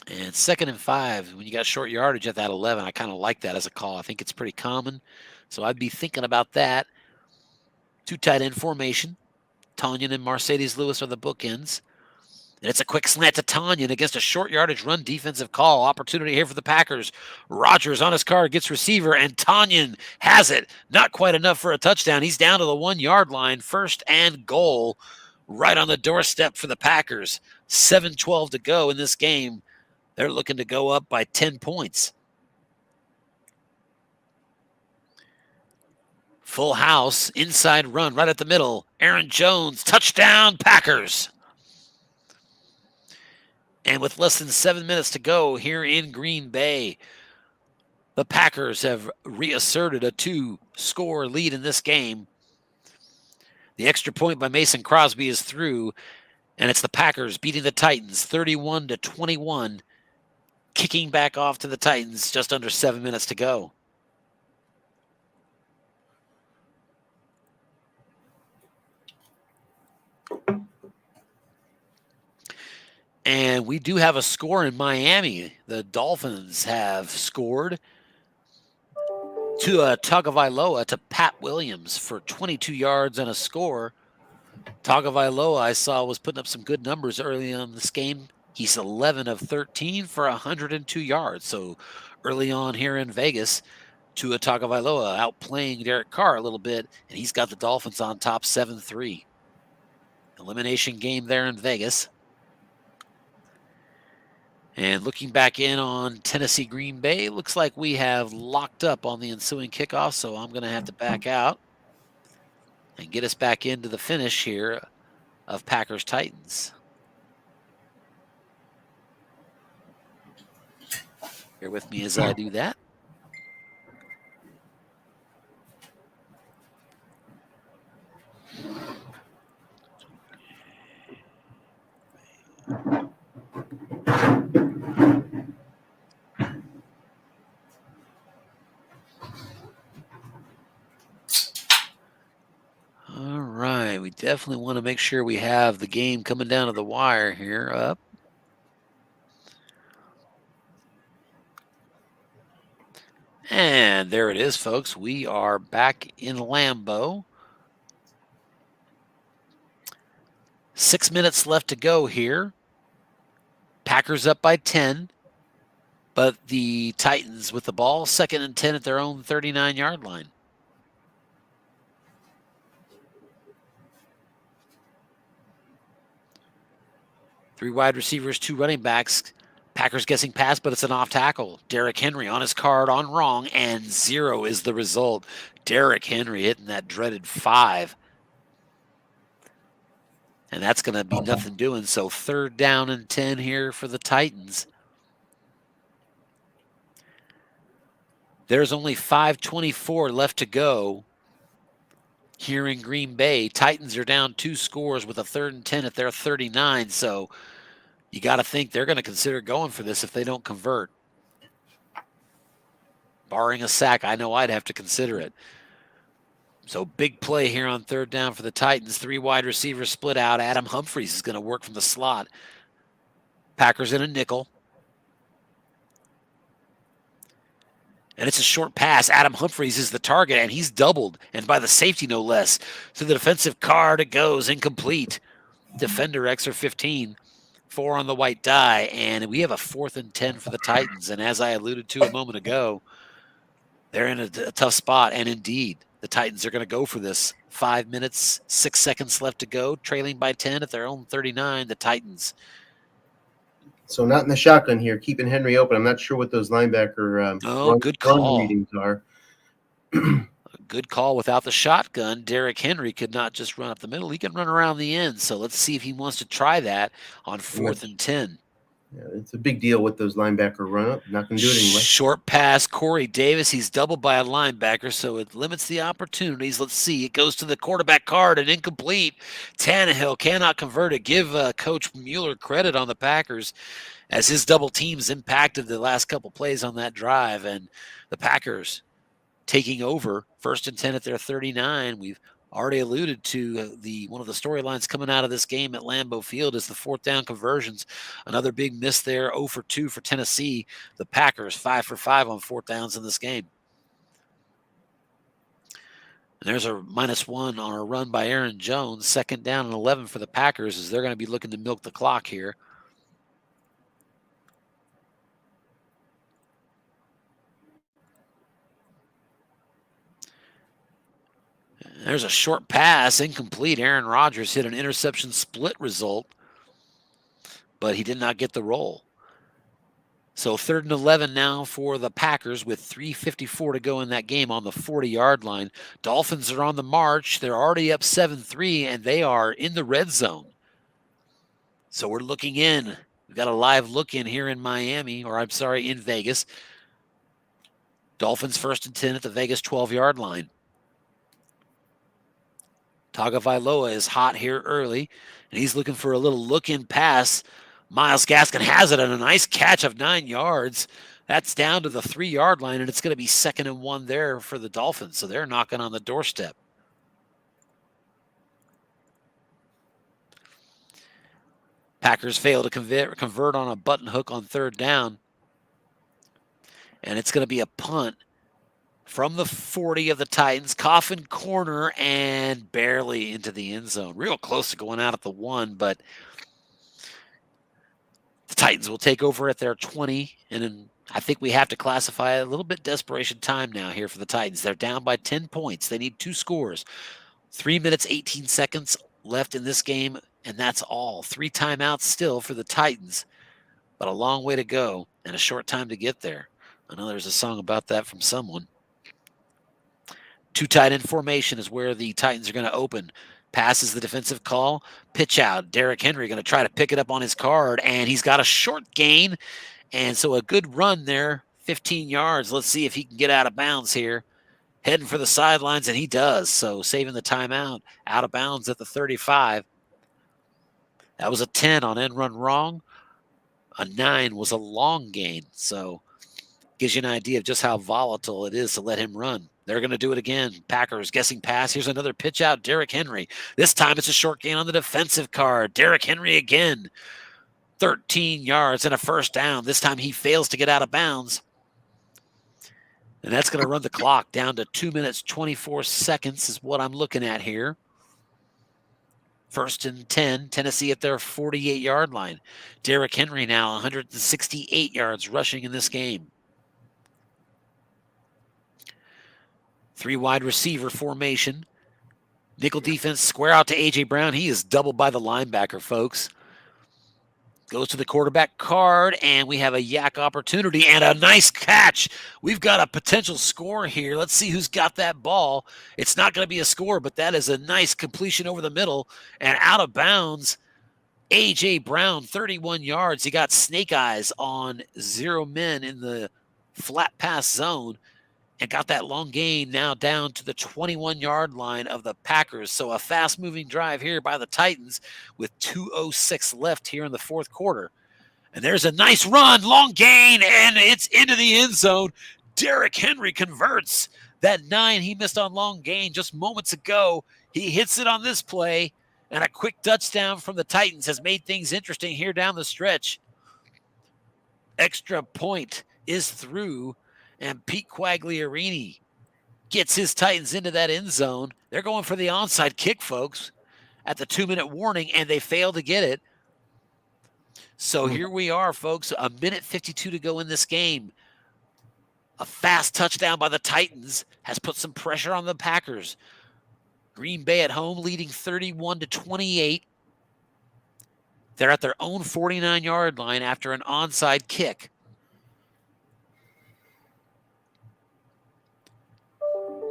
And 2nd and 5, when you got short yardage at that 11, I kind of like that as a call. I think it's pretty common. So I'd be thinking about that. 2 tight end formation. Tonyan and Mercedes Lewis are the bookends. And it's a quick slant to Tanyan against a short yardage run defensive call. Opportunity here for the Packers. Rodgers on his card gets receiver, and Tanyan has it. Not quite enough for a touchdown. He's down to the 1 yard line. 1st and goal right on the doorstep for the Packers. 7:12 to go in this game. They're looking to go up by 10 points. Full house, inside run right at the middle. Aaron Jones, touchdown, Packers. And with less than 7 minutes to go here in Green Bay, the Packers have reasserted a 2-score lead in this game. The extra point by Mason Crosby is through, and it's the Packers beating the Titans 31-21, kicking back off to the Titans just under 7 minutes to go. And we do have a score in Miami. The Dolphins have scored to Tagovailoa to Pat Williams for 22 yards and a score. Tagovailoa, I saw, was putting up some good numbers early on this game. He's 11 of 13 for 102 yards. So early on here in Vegas, Tua Tagovailoa outplaying Derek Carr a little bit, and he's got the Dolphins on top 7-3. Elimination game there in Vegas. And looking back in on Tennessee Green Bay, looks like we have locked up on the ensuing kickoff, so I'm going to have to back out and get us back into the finish here of Packers Titans. Bear with me as I do that. All right, we definitely want to make sure we have the game coming down to the wire here up. And there it is, folks. We are back in Lambeau. 6 minutes left to go here. Packers up by 10, but the Titans with the ball, 2nd and 10 at their own 39-yard line. Three wide receivers, 2 running backs. Packers guessing pass, but it's an off tackle. Derrick Henry on his card on wrong, and 0 is the result. Derrick Henry hitting that dreaded 5. And that's going to be nothing doing. So 3rd down and 10 here for the Titans. There's only 5:24 left to go here in Green Bay. Titans are down 2 scores with a 3rd and 10 at their 39. So you got to think they're going to consider going for this if they don't convert. Barring a sack, I know I'd have to consider it. So big play here on 3rd down for the Titans. 3 wide receivers split out. Adam Humphries is going to work from the slot. Packers in a nickel. And it's a short pass. Adam Humphries is the target, and he's doubled, and by the safety no less. To the defensive card it goes, incomplete. Defender extra 15. 4 on the white die, and we have a 4th and 10 for the Titans. And as I alluded to a moment ago, they're in a tough spot, and indeed, the Titans are going to go for this. 5 minutes, 6 seconds left to go, trailing by 10 at their own 39, the Titans. So not in the shotgun here, keeping Henry open. I'm not sure what those linebacker good call. run readings are. Good call without the shotgun. Derrick Henry could not just run up the middle. He can run around the end. So let's see if he wants to try that on 4th and 10. Yeah, it's a big deal with those linebacker run up. Not going to do it anyway. Short pass, Corey Davis. He's doubled by a linebacker, so it limits the opportunities. Let's see. It goes to the quarterback card and incomplete. Tannehill cannot convert it. Give Coach Mueller credit on the Packers as his double teams impacted the last couple plays on that drive. And the Packers taking over 1st and 10 at their 39. We've already alluded to one of the storylines coming out of this game at Lambeau Field is the 4th down conversions. Another big miss there, 0 for 2 for Tennessee. The Packers 5 for 5 on 4th downs in this game. There's a -1 on a run by Aaron Jones. 2nd down and 11 for the Packers as they're going to be looking to milk the clock here. There's a short pass, incomplete. Aaron Rodgers hit an interception split result, but he did not get the roll. So 3rd and 11 now for the Packers with 3:54 to go in that game on the 40-yard line. Dolphins are on the march. They're already up 7-3, and they are in the red zone. So we're looking in. We've got a live look in here in Miami, or I'm sorry, in Vegas. Dolphins 1st and 10 at the Vegas 12-yard line. Tagovailoa is hot here early, and he's looking for a little look-in pass. Myles Gaskin has it on a nice catch of 9 yards. That's down to the 3-yard line, and it's going to be 2nd and 1 there for the Dolphins. So they're knocking on the doorstep. Packers fail to convert on a button hook on 3rd down. And it's going to be a punt from the 40 of the Titans. Coffin corner and barely into the end zone. Real close to going out at the 1, but the Titans will take over at their 20. And I think we have to classify a little bit desperation time now here for the Titans. They're down by 10 points. They need 2 scores. 3 minutes, 18 seconds left in this game, and that's all. 3 timeouts still for the Titans, but a long way to go and a short time to get there. I know there's a song about that from someone. 2 tight end formation is where the Titans are going to open. Passes the defensive call. Pitch out. Derrick Henry going to try to pick it up on his card, and he's got a short gain. And so a good run there, 15 yards. Let's see if he can get out of bounds here. Heading for the sidelines, and he does. So saving the timeout, out of bounds at the 35. That was a 10 on end run wrong. A 9 was a long gain. So gives you an idea of just how volatile it is to let him run. They're going to do it again. Packers guessing pass. Here's another pitch out. Derrick Henry. This time it's a short gain on the defensive card. Derrick Henry again. 13 yards and a 1st down. This time he fails to get out of bounds. And that's going to run the clock down to 2 minutes, 24 seconds is what I'm looking at here. 1st and 10, Tennessee at their 48-yard line. Derrick Henry now 168 yards rushing in this game. 3 wide receiver formation. Nickel defense, square out to A.J. Brown. He is doubled by the linebacker, folks. Goes to the quarterback card, and we have a yak opportunity and a nice catch. We've got a potential score here. Let's see who's got that ball. It's not going to be a score, but that is a nice completion over the middle and out of bounds. A.J. Brown, 31 yards. He got snake eyes on 0 men in the flat pass zone and got that long gain now down to the 21-yard line of the Packers. So a fast-moving drive here by the Titans with 2:06 left here in the 4th quarter. And there's a nice run, long gain, and it's into the end zone. Derrick Henry converts. That 9 he missed on long gain just moments ago. He hits it on this play, and a quick touchdown from the Titans has made things interesting here down the stretch. Extra point is through, and Pete Quagliarini gets his Titans into that end zone. They're going for the onside kick, folks, at the 2-minute warning, and they fail to get it. So here we are, folks, 1:52 to go in this game. A fast touchdown by the Titans has put some pressure on the Packers. Green Bay at home leading 31-28. They're at their own 49-yard line after an onside kick.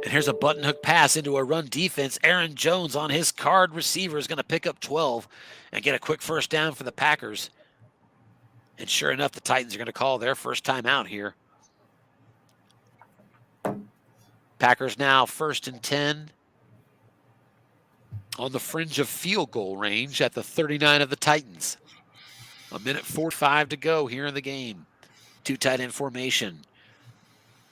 And here's a button hook pass into a run defense. Aaron Jones on his card receiver is going to pick up 12 and get a quick 1st down for the Packers. And sure enough, the Titans are going to call their first time out here. Packers now 1st and 10 on the fringe of field goal range at the 39 of the Titans. 1:45 to go here in the game. 2 tight end formation.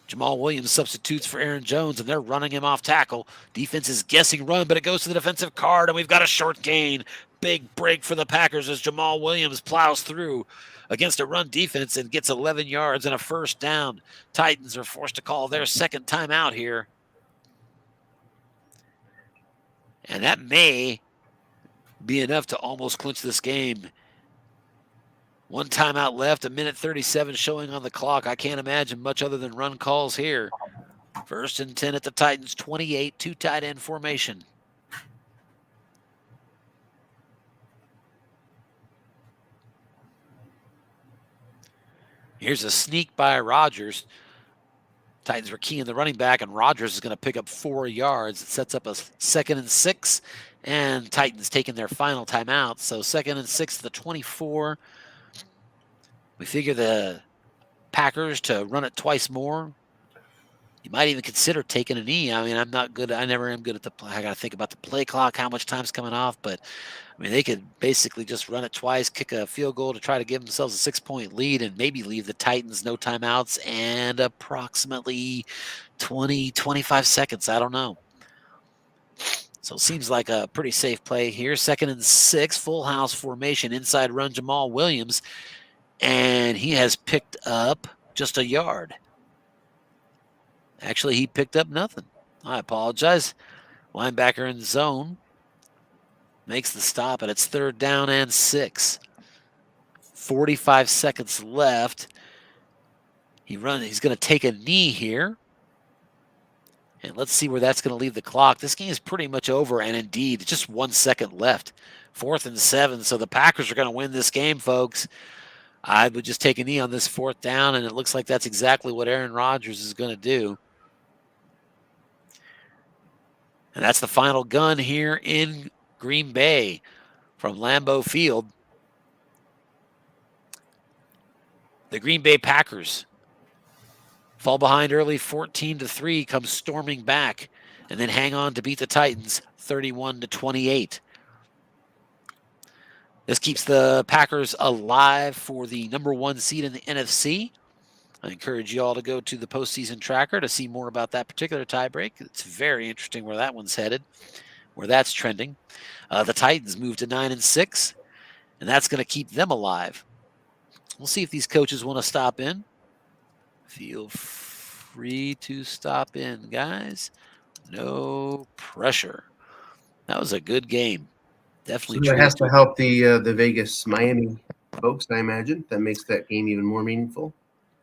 Jamal Williams substitutes for Aaron Jones, and they're running him off tackle. Defense is guessing run, but it goes to the defensive card, and we've got a short gain. Big break for the Packers as Jamal Williams plows through against a run defense and gets 11 yards and a 1st down. Titans are forced to call their 2nd timeout here. And that may be enough to almost clinch this game. One timeout left, 1:37 showing on the clock. I can't imagine much other than run calls here. 1st and 10 at the Titans, 28, 2 tight end formation. Here's a sneak by Rodgers. Titans were keying the running back, and Rodgers is going to pick up 4 yards. It sets up a 2nd and 6, and Titans taking their final timeout. So 2nd and 6 to the 24. We figure the Packers to run it twice more. You might even consider taking a knee. I mean, I'm not good. I never am good at the play. I got to think about the play clock, how much time's coming off. But, I mean, they could basically just run it twice, kick a field goal to try to give themselves a 6-point lead and maybe leave the Titans no timeouts and approximately 20, 25 seconds. I don't know. So it seems like a pretty safe play here. 2nd and 6, full house formation, inside run Jamal Williams. And he has picked up just a yard. Actually, he picked up nothing. I apologize. Linebacker in zone. Makes the stop, and it's 3rd down and 6. 45 seconds left. He's going to take a knee here. And let's see where that's going to leave the clock. This game is pretty much over, and indeed, just 1 second left. 4th and 7, so the Packers are going to win this game, folks. I would just take a knee on this 4th down, and it looks like that's exactly what Aaron Rodgers is going to do. And that's the final gun here in Green Bay from Lambeau Field. The Green Bay Packers fall behind early 14-3, come storming back, and then hang on to beat the Titans 31-28. This keeps the Packers alive for the #1 seed in the NFC. I encourage you all to go to the postseason tracker to see more about that particular tiebreak. It's very interesting where that one's headed, where that's trending. The Titans move to 9 and 6, and that's going to keep them alive. We'll see if these coaches want to stop in. Feel free to stop in, guys. No pressure. That was a good game. Definitely. So it has to help the Vegas Miami folks, I imagine. That makes that game even more meaningful.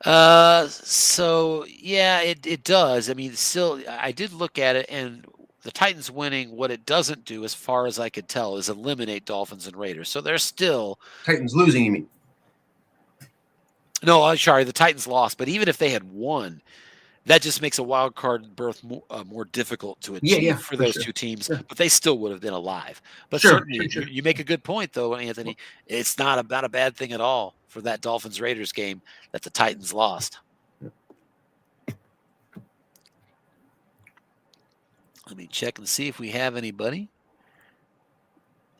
So yeah, it does. I mean, still, I did look at it, and the Titans winning, what it doesn't do, as far as I could tell, is eliminate Dolphins and Raiders. So they're still Titans losing, you mean? No, I'm sorry, the Titans lost. But even if they had won, that just makes a wild card berth more difficult to achieve for those two teams. Sure. But they still would have been alive. But certainly, you make a good point, though, Anthony. It's not a bad thing at all for that Dolphins-Raiders game that the Titans lost. Let me check and see if we have anybody.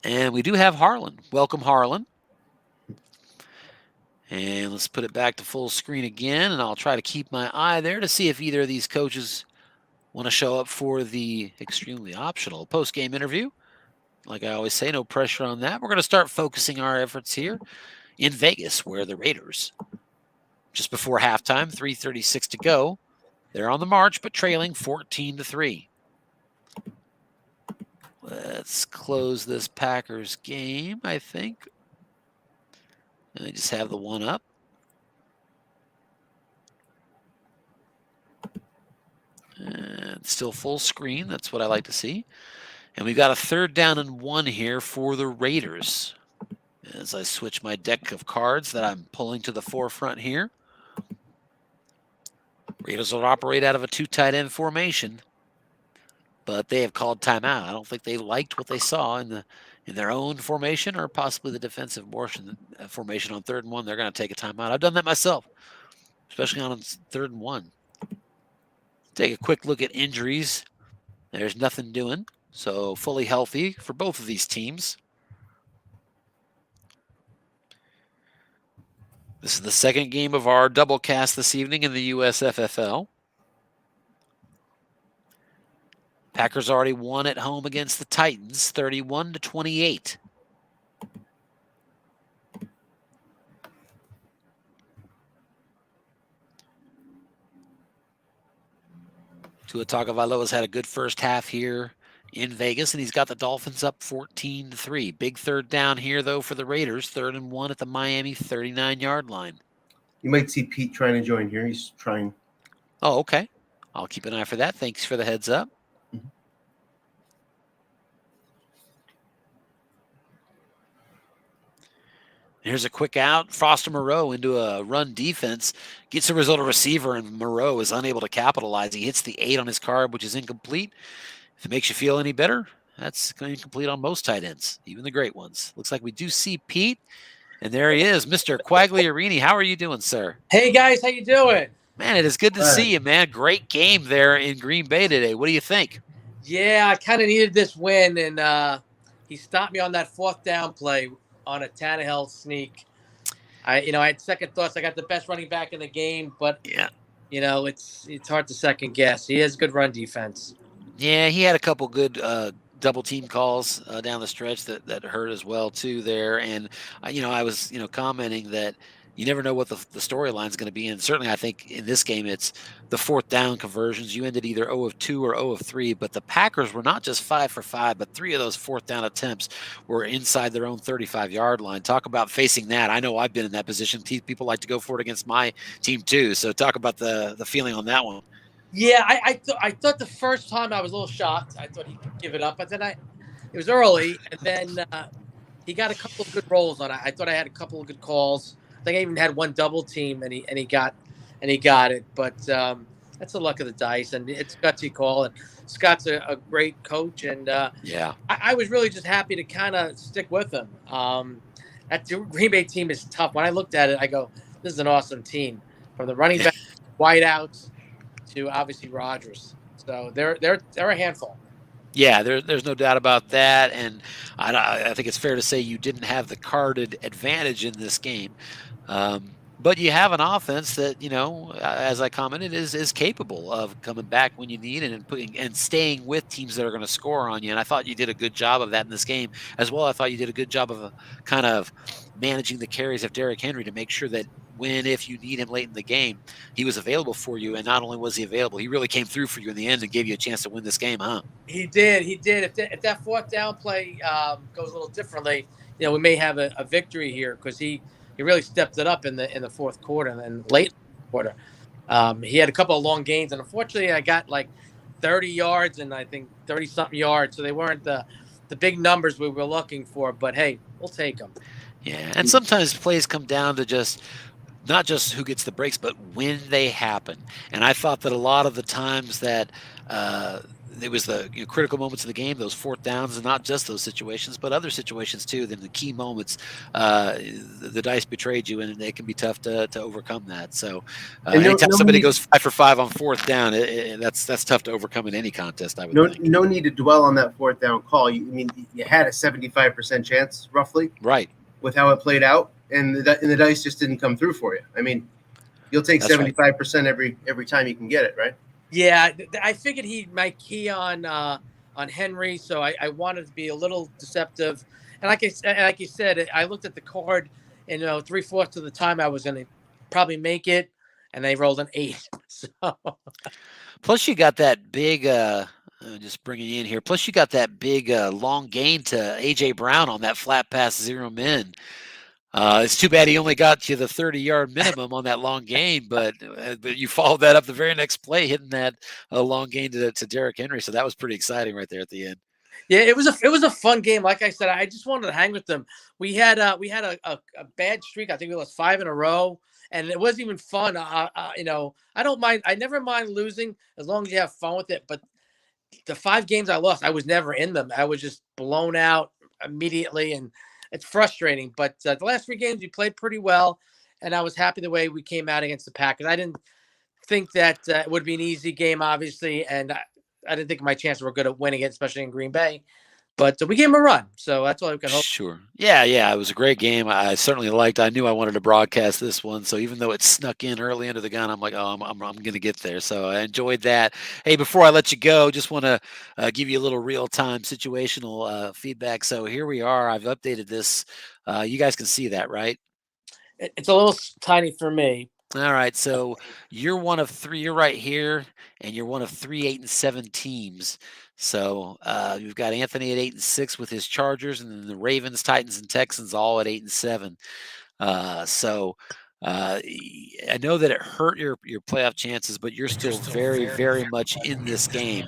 And we do have Harlan. Welcome, Harlan. And let's put it back to full screen again, and I'll try to keep my eye there to see if either of these coaches want to show up for the extremely optional post-game interview. Like I always say, no pressure on that. We're going to start focusing our efforts here in Vegas, where the Raiders, just before halftime, 3:36 to go, they're on the march, but trailing 14-3. Let's close this Packers game, I think. And they just have the one up. And still full screen. That's what I like to see. And we've got a 3rd down and 1 here for the Raiders. As I switch my deck of cards that I'm pulling to the forefront here. Raiders will operate out of a 2 tight end formation. But they have called timeout. I don't think they liked what they saw in their own formation or possibly the defensive formation on 3rd and 1. They're going to take a timeout. I've done that myself, especially on 3rd and 1. Take a quick look at injuries. There's nothing doing. So fully healthy for both of these teams. This is the second game of our doublecast this evening in the USFFL. Packers already won at home against the Titans, 31-28. Tua Tagovailoa's had a good first half here in Vegas, and he's got the Dolphins up 14-3. Big third down here, though, for the Raiders. 3rd and 1 at the Miami 39-yard line. You might see Pete trying to join here. He's trying. Oh, okay. I'll keep an eye for that. Thanks for the heads up. Here's a quick out. Foster Moreau into a run defense. Gets a result of receiver, and Moreau is unable to capitalize. He hits the 8 on his card, which is incomplete. If it makes you feel any better, that's going to be complete on most tight ends, even the great ones. Looks like we do see Pete, and there he is, Mr. Quagliarini. How are you doing, sir? Hey, guys. How you doing? Man, it is good to see you, man. Great game there in Green Bay today. What do you think? Yeah, I kind of needed this win, and he stopped me on that 4th down play on a Tannehill sneak. I had second thoughts. I got the best running back in the game, but yeah, it's hard to second guess. He has good run defense. Yeah, he had a couple good double team calls down the stretch that hurt as well too there. And I was commenting that you never know what the storyline is going to be. And certainly I think in this game, it's the 4th down conversions. You ended either 0 of 2 or 0 of 3, but the Packers were not just 5 for 5, but 3 of those 4th down attempts were inside their own 35-yard line. Talk about facing that. I know I've been in that position. People like to go for it against my team too. So talk about the feeling on that one. Yeah, I thought the first time I was a little shocked. I thought he could give it up, but then it was early, and then he got a couple of good rolls on it. I thought I had a couple of good calls. I think I even had one double team, and he got it. But that's the luck of the dice, and it's a gutsy call. And Scott's a great coach, and I was really just happy to kind of stick with him. That Green Bay team is tough. When I looked at it, I go, "This is an awesome team." From the running back, wideouts, to obviously Rodgers. So they're a handful. Yeah, there's no doubt about that, and I think it's fair to say you didn't have the carded advantage in this game, but you have an offense that as I commented, is capable of coming back when you need it and staying with teams that are going to score on you. And I thought you did a good job of that in this game as well. I thought you did a good job of kind of managing the carries of Derrick Henry to make sure that if you need him late in the game, he was available for you. And not only was he available, he really came through for you in the end and gave you a chance to win this game, huh? He did. If that 4th down play goes a little differently, we may have a victory here, because he really stepped it up in the 4th quarter and then late quarter. He had a couple of long gains, and unfortunately I got like 30 yards and I think 30-something yards. So they weren't the big numbers we were looking for, but hey, we'll take them. Yeah, and sometimes plays come down to not just who gets the breaks, but when they happen. And I thought that a lot of the times that it was the critical moments of the game, those 4th downs, and not just those situations, but other situations too. Then the key moments, the dice betrayed you, and it can be tough to overcome that. So anytime somebody goes 5 for 5 on 4th down, that's tough to overcome in any contest. I would think. No need to dwell on that 4th down call. You had a 75% chance, roughly, right, with how it played out. And the dice just didn't come through for you. I mean, you'll take 75% every time you can get it, right? Yeah, I figured he might key on Henry, so I wanted to be a little deceptive. And like you said, I looked at the card, and 3/4 of the time I was going to probably make it, and they rolled an 8. So. Plus, you got that big. Just bringing you in here. Plus, you got that big long gain to A.J. Brown on that flat pass 0 min. It's too bad he only got you the 30-yard minimum on that long gain, but you followed that up the very next play, hitting that long gain to Derrick Henry. So that was pretty exciting right there at the end. Yeah, it was a fun game. Like I said, I just wanted to hang with them. We had a bad streak. I think we lost 5 in a row, and it wasn't even fun. I don't mind. I never mind losing as long as you have fun with it. But the 5 games I lost, I was never in them. I was just blown out immediately, and it's frustrating. But the last 3 games we played pretty well, and I was happy the way we came out against the Packers. I didn't think that it would be an easy game, obviously, and I didn't think my chances were good at winning it, especially in Green Bay. But we gave him a run, so that's all we can hope. Sure. Yeah, it was a great game. I certainly liked. I knew I wanted to broadcast this one, so even though it snuck in early into the gun, I'm like, oh, I'm going to get there. So I enjoyed that. Hey, before I let you go, just want to give you a little real-time situational feedback. So here we are. I've updated this. You guys can see that, right? It's a little tiny for me. All right, so you're one of three. You're right here, and you're one of 3 8-7 teams. So you've got Anthony at 8-6 with his Chargers, and then the Ravens, Titans, and Texans all at 8-7. I know that it hurt your playoff chances, but you're still very, very much in this game.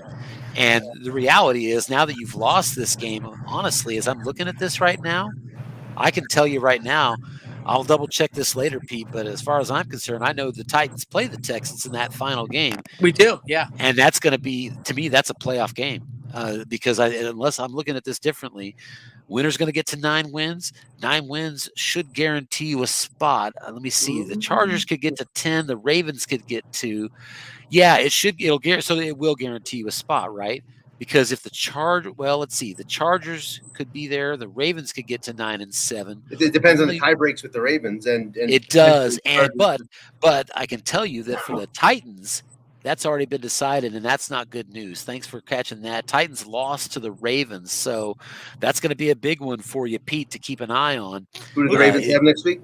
And the reality is, now that you've lost this game, honestly, as I'm looking at this right now, I can tell you right now, I'll double check this later, Pete, but as far as I'm concerned, I know the Titans play the Texans in that final game. We do, yeah. And that's going to be, to me, that's a playoff game because unless I'm looking at this differently, winner's going to get to 9 wins. 9 wins should guarantee you a spot. Let me see. The Chargers could get to 10. The Ravens could get to, it will guarantee you a spot, right? Because if let's see, the Chargers could be there. The Ravens could get to 9-7. It depends on the tie breaks with the Ravens, and it does. But I can tell you that for the Titans, that's already been decided, and that's not good news. Thanks for catching that. Titans lost to the Ravens, so that's going to be a big one for you, Pete, to keep an eye on. Who do the Ravens have next week?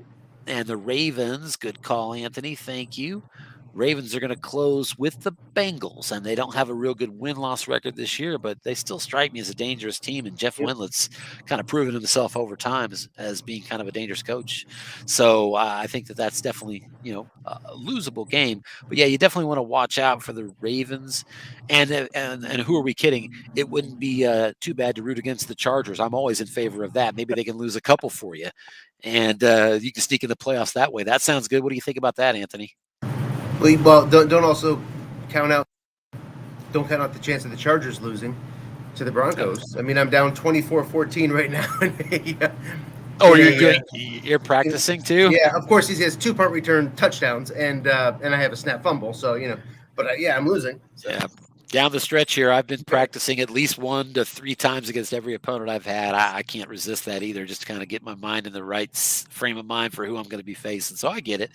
And the Ravens, good call, Anthony. Thank you. Ravens are going to close with the Bengals, and they don't have a real good win-loss record this year, but they still strike me as a dangerous team, and Jeff Windlet's kind of proven himself over time as being kind of a dangerous coach. So I think that's definitely, a losable game. But, yeah, you definitely want to watch out for the Ravens. And who are we kidding? It wouldn't be too bad to root against the Chargers. I'm always in favor of that. Maybe they can lose a couple for you, and you can sneak in the playoffs that way. That sounds good. What do you think about that, Anthony? Well, don't also count out the chance of the Chargers losing to the Broncos. I mean, I'm down 24-14 right now. You're practicing too? Yeah, of course he has 2 punt return touchdowns, and I have a snap fumble. So but I'm losing. So. Yeah. Down the stretch here, I've been practicing at least 1 to 3 times against every opponent I've had. I can't resist that either, just to kind of get my mind in the right frame of mind for who I'm going to be facing. So I get it.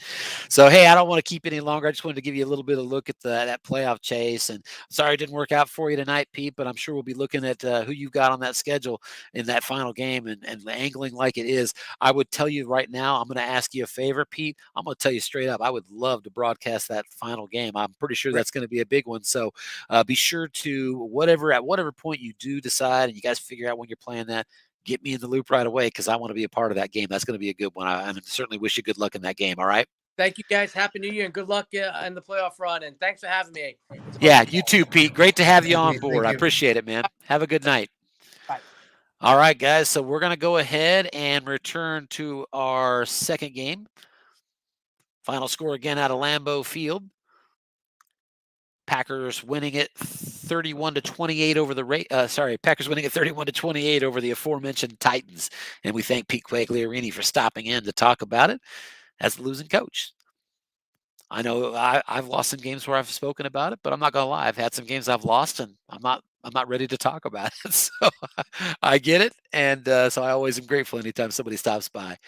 So, hey, I don't want to keep any longer. I just wanted to give you a little bit of a look at that playoff chase. And sorry it didn't work out for you tonight, Pete, but I'm sure we'll be looking at who you've got on that schedule in that final game and angling like it is. I would tell you right now, I'm going to ask you a favor, Pete. I'm going to tell you straight up, I would love to broadcast that final game. I'm pretty sure that's going to be a big one. So, be sure to at whatever point you do decide and you guys figure out when you're playing that, get me in the loop right away because I want to be a part of that game. That's going to be a good one. I certainly wish you good luck in that game. All right. Thank you, guys. Happy New Year and good luck in the playoff run. And thanks for having me. Yeah, you too, Pete. Great to have you on board. I appreciate it, man. Have a good night. Bye. All right, guys. So we're going to go ahead and return to our second game. Final score again out of Lambeau Field. Packers winning it 31-28 over Packers winning it 31-28 over the aforementioned Titans. And we thank Pete Quagliarini for stopping in to talk about it as the losing coach. I know I've lost some games where I've spoken about it, but I'm not going to lie. I've had some games I've lost, and I'm not ready to talk about it. So I get it. And so I always am grateful anytime somebody stops by.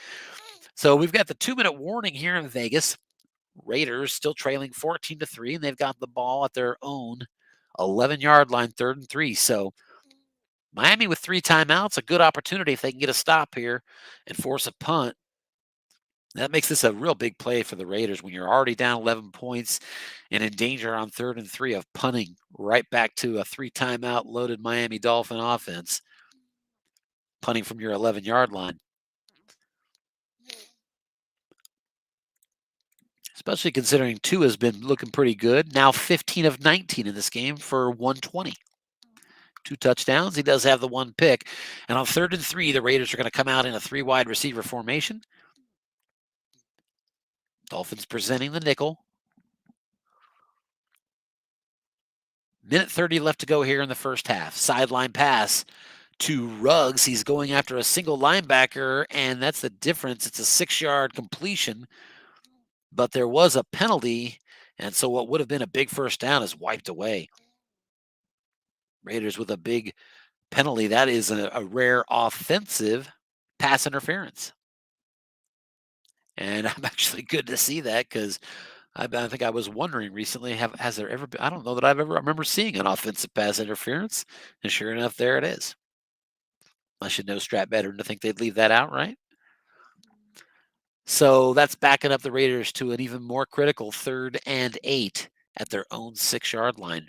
So we've got the 2-minute warning here in Vegas. Raiders still trailing 14-3, and they've got the ball at their own 11-yard line, 3rd and 3. So Miami with 3 timeouts, a good opportunity if they can get a stop here and force a punt. That makes this a real big play for the Raiders when you're already down 11 points and in danger on 3rd and 3 of punting right back to a 3 timeout loaded Miami Dolphin offense, punting from your 11-yard line. Especially considering Tua has been looking pretty good. Now 15 of 19 in this game for 120. 2 touchdowns. He does have the 1 pick. And on 3rd and 3, the Raiders are going to come out in a 3 wide receiver formation. Dolphins presenting the nickel. Minute 30 left to go here in the first half. Sideline pass to Ruggs. He's going after a single linebacker, and that's the difference. It's a 6-yard completion. But there was a penalty, and so what would have been a big first down is wiped away. Raiders with a big penalty. That is a rare offensive pass interference. And I'm actually good to see that because I think I was wondering recently, has there ever been, I don't know that I remember seeing an offensive pass interference. And sure enough, there it is. I should know Strat better than to think they'd leave that out, right? So that's backing up the Raiders to an even more critical 3rd and 8 at their own 6-yard line.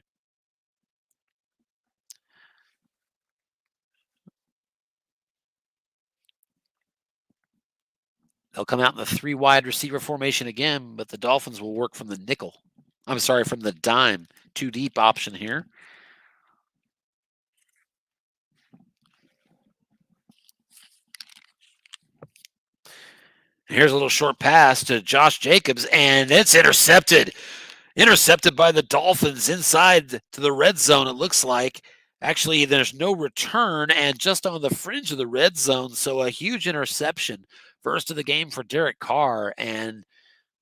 They'll come out in the 3 wide receiver formation again, but the Dolphins will work from the nickel. I'm sorry, from the dime. 2 deep option here. Here's a little short pass to Josh Jacobs, and it's intercepted. Intercepted by the Dolphins inside to the red zone, it looks like. Actually, there's no return and just on the fringe of the red zone, so a huge interception. First of the game for Derek Carr, and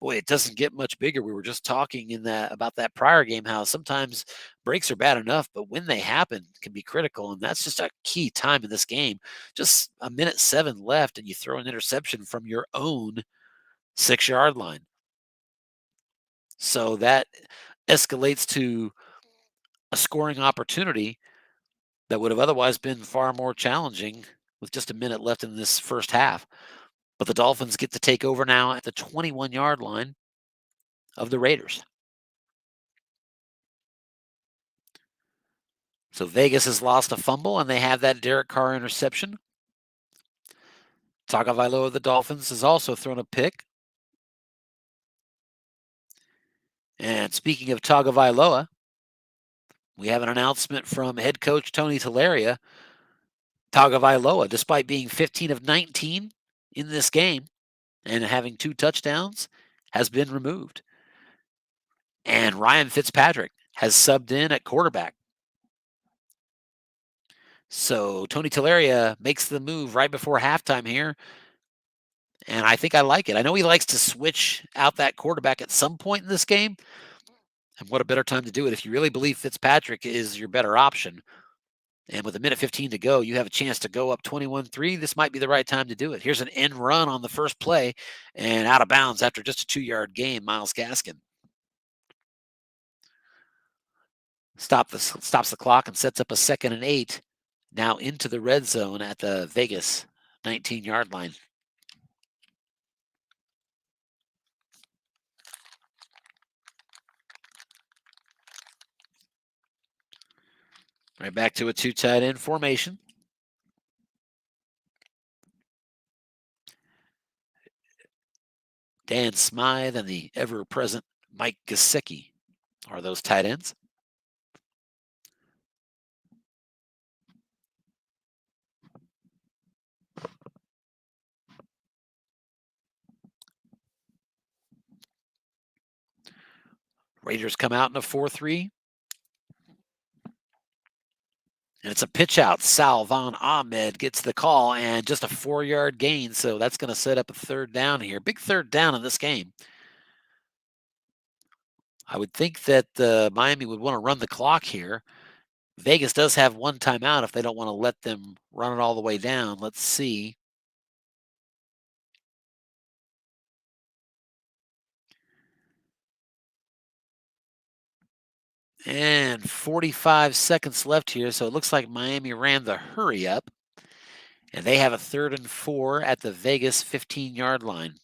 boy, it doesn't get much bigger. We were just talking about that prior game, how sometimes breaks are bad enough, but when they happen, it can be critical, and that's just a key time in this game. Just a minute 7 left, and you throw an interception from your own 6-yard line. So that escalates to a scoring opportunity that would have otherwise been far more challenging with just a minute left in this first half. But the Dolphins get to take over now at the 21-yard line of the Raiders. So Vegas has lost a fumble, and they have that Derek Carr interception. Tagovailoa of the Dolphins has also thrown a pick. And speaking of Tagovailoa, we have an announcement from head coach Tony Tilleria. Tagovailoa, despite being 15 of 19 in this game and having 2 touchdowns, has been removed. And Ryan Fitzpatrick has subbed in at quarterback. So Tony Tilleria makes the move right before halftime here. And I think I like it. I know he likes to switch out that quarterback at some point in this game. And what a better time to do it if you really believe Fitzpatrick is your better option. And with a minute 15 to go, you have a chance to go up 21-3. This might be the right time to do it. Here's an end run on the first play and out of bounds after just a 2-yard gain, Myles Gaskin. Stops the clock and sets up a 2nd and 8. Now into the red zone at the Vegas 19-yard line. Right back to a 2 tight end formation. Dan Smythe and the ever-present Mike Gesicki are those tight ends. Raiders come out in a 4-3. And it's a pitch out. Salvon Ahmed gets the call and just a 4-yard gain. So that's going to set up a 3rd down here. Big 3rd down in this game. I would think that Miami would want to run the clock here. Vegas does have 1 timeout if they don't want to let them run it all the way down. Let's see. And 45 seconds left here, so it looks like Miami ran the hurry up. And they have a 3rd and 4 at the Vegas 15-yard line.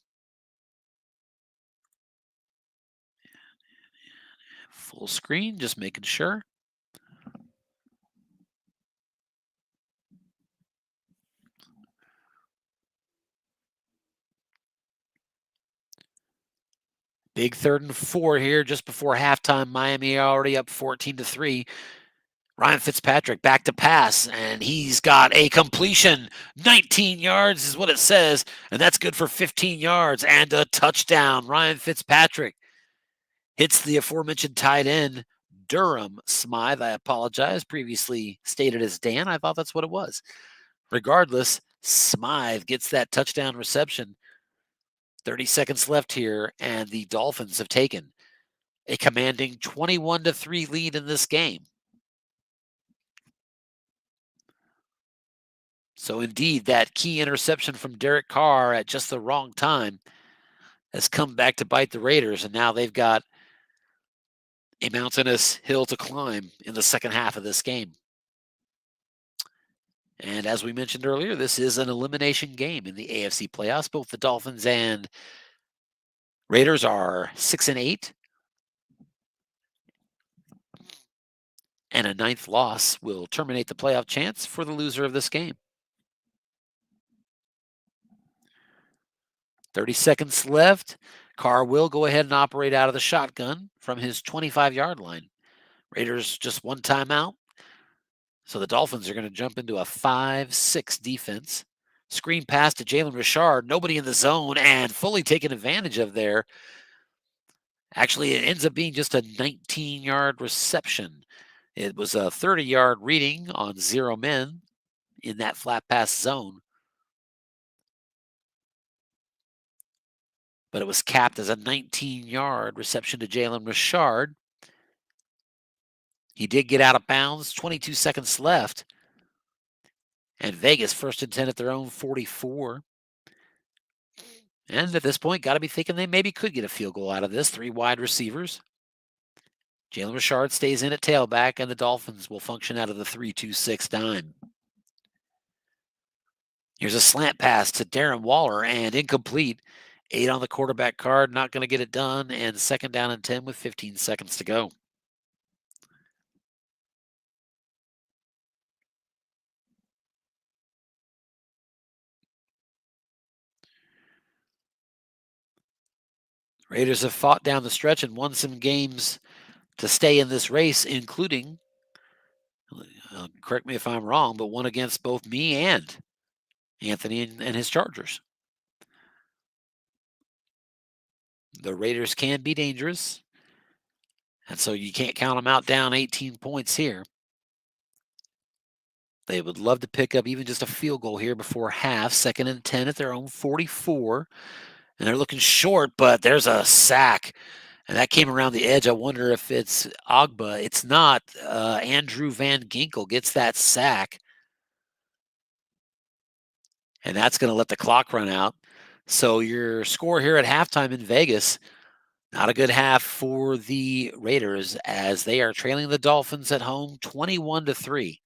Full screen, just making sure. Big 3rd and 4 here just before halftime. Miami already up 14-3. Ryan Fitzpatrick back to pass, and he's got a completion. 19 yards is what it says, and that's good for 15 yards and a touchdown. Ryan Fitzpatrick hits the aforementioned tight end, Durham Smythe. I apologize. Previously stated as Dan. I thought that's what it was. Regardless, Smythe gets that touchdown reception. 30 seconds left here, and the Dolphins have taken a commanding 21-3 lead in this game. So indeed, that key interception from Derek Carr at just the wrong time has come back to bite the Raiders, and now they've got a mountainous hill to climb in the second half of this game. And as we mentioned earlier, this is an elimination game in the AFC playoffs. Both the Dolphins and Raiders are 6-8. And a 9th loss will terminate the playoff chance for the loser of this game. 30 seconds left. Carr will go ahead and operate out of the shotgun from his 25-yard line. Raiders just one timeout. So the Dolphins are going to jump into a 5-6 defense. Screen pass to Jalen Richard. Nobody in the zone and fully taken advantage of there. Actually, it ends up being just a 19-yard reception. It was a 30-yard reading on 0 men in that flat pass zone. But it was capped as a 19-yard reception to Jalen Richard. He did get out of bounds, 22 seconds left. And Vegas first and 10 at their own 44. And at this point, got to be thinking they maybe could get a field goal out of this. 3 wide receivers. Jalen Richard stays in at tailback, and the Dolphins will function out of the 3-2-6 dime. Here's a slant pass to Darren Waller, and incomplete. 8 on the quarterback card, not going to get it done, and 2nd down and 10 with 15 seconds to go. Raiders have fought down the stretch and won some games to stay in this race, including, correct me if I'm wrong, but one against both me and Anthony and his Chargers. The Raiders can be dangerous, and so you can't count them out down 18 points here. They would love to pick up even just a field goal here before half. 2nd and 10 at their own 44. And they're looking short, but there's a sack. And that came around the edge. I wonder if it's Agba. It's not. Andrew Van Ginkel gets that sack. And that's going to let the clock run out. So your score here at halftime in Vegas, not a good half for the Raiders as they are trailing the Dolphins at home 21-3.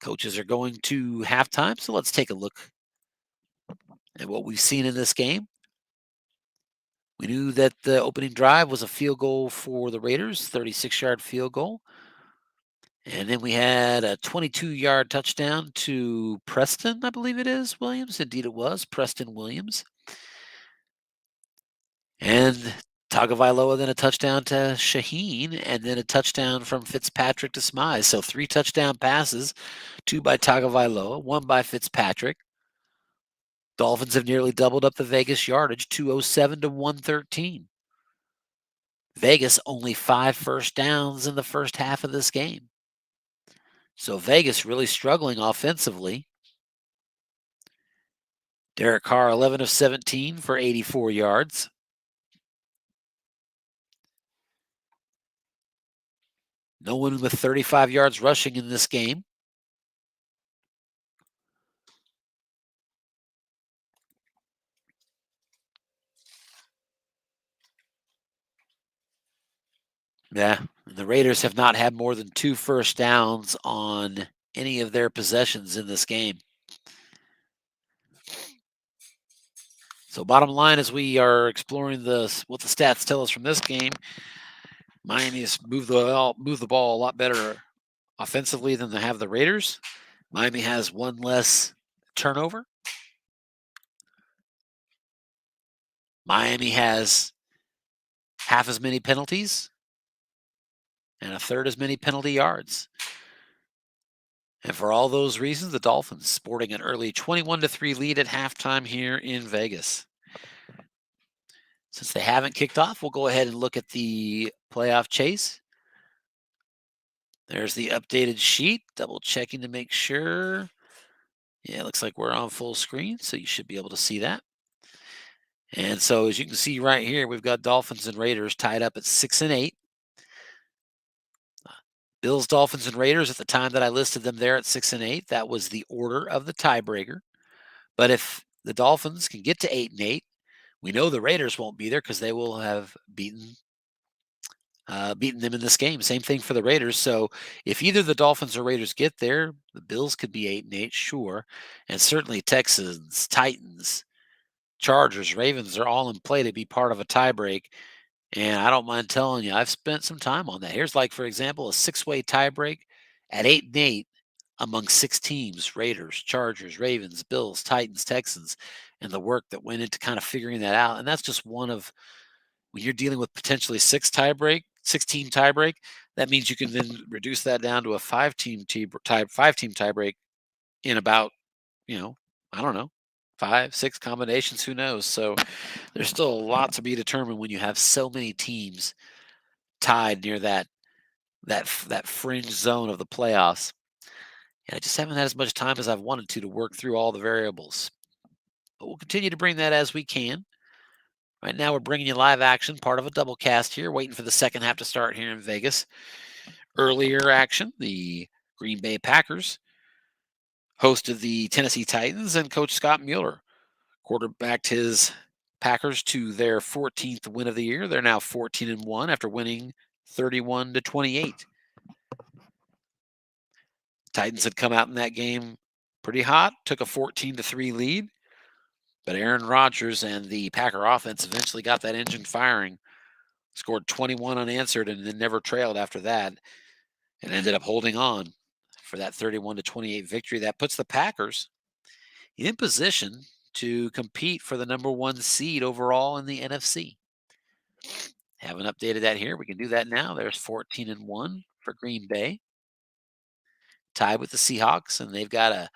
Coaches are going to halftime, so let's take a look at what we've seen in this game. We knew that the opening drive was a field goal for the Raiders, 36-yard field goal. And then we had a 22-yard touchdown to Preston, I believe it is, Williams. Indeed it was, Preston Williams. And Tagovailoa, then a touchdown to Shaheen, and then a touchdown from Fitzpatrick to Smize. So 3 touchdown passes, 2 by Tagovailoa, 1 by Fitzpatrick. Dolphins have nearly doubled up the Vegas yardage, 207 to 113. Vegas only 5 first downs in the first half of this game. So Vegas really struggling offensively. Derek Carr, 11 of 17 for 84 yards. No one with 35 yards rushing in this game. Yeah, the Raiders have not had more than 2 first downs on any of their possessions in this game. So bottom line, as we are exploring what the stats tell us from this game, Miami has moved the ball a lot better offensively than they have the Raiders. Miami has 1 less turnover. Miami has half as many penalties and a third as many penalty yards. And for all those reasons, the Dolphins sporting an early 21-3 lead at halftime here in Vegas. Since they haven't kicked off, we'll go ahead and look at the playoff chase. There's the updated sheet, double checking to make sure. Yeah, it looks like we're on full screen, so you should be able to see that. And so as you can see right here, we've got Dolphins and Raiders tied up at 6-8. Bills, Dolphins, and Raiders at the time that I listed them there at 6-8. That was the order of the tiebreaker. But if the Dolphins can get to 8-8, we know the Raiders won't be there because they will have beaten beating them in this game. Same thing for the Raiders. So if either the Dolphins or Raiders get there, the Bills could be 8-8, sure. And certainly Texans, Titans, Chargers, Ravens are all in play to be part of a tiebreak. And I don't mind telling you, I've spent some time on that. Here's like, for example, a 6-way tiebreak at 8-8 among 6 teams: Raiders, Chargers, Ravens, Bills, Titans, Texans, and the work that went into kind of figuring that out. And that's just one of, when you're dealing with potentially 6-team tiebreak, that means you can then reduce that down to a 5-team tiebreak in about, I don't know, 5, 6 combinations, who knows? So there's still a lot to be determined when you have so many teams tied near that fringe zone of the playoffs. And I just haven't had as much time as I've wanted to work through all the variables. But we'll continue to bring that as we can. Right now, we're bringing you live action, part of a double cast here, waiting for the second half to start here in Vegas. Earlier action, the Green Bay Packers hosted the Tennessee Titans, and Coach Scott Mueller quarterbacked his Packers to their 14th win of the year. They're now 14-1 after winning 31-28. Titans had come out in that game pretty hot, took a 14-3 lead. But Aaron Rodgers and the Packer offense eventually got that engine firing, scored 21 unanswered, and then never trailed after that, and ended up holding on for that 31-28 victory. That puts the Packers in position to compete for the number 1 seed overall in the NFC. Haven't updated that here. We can do that now. There's 14-1 for Green Bay, tied with the Seahawks, and they've got a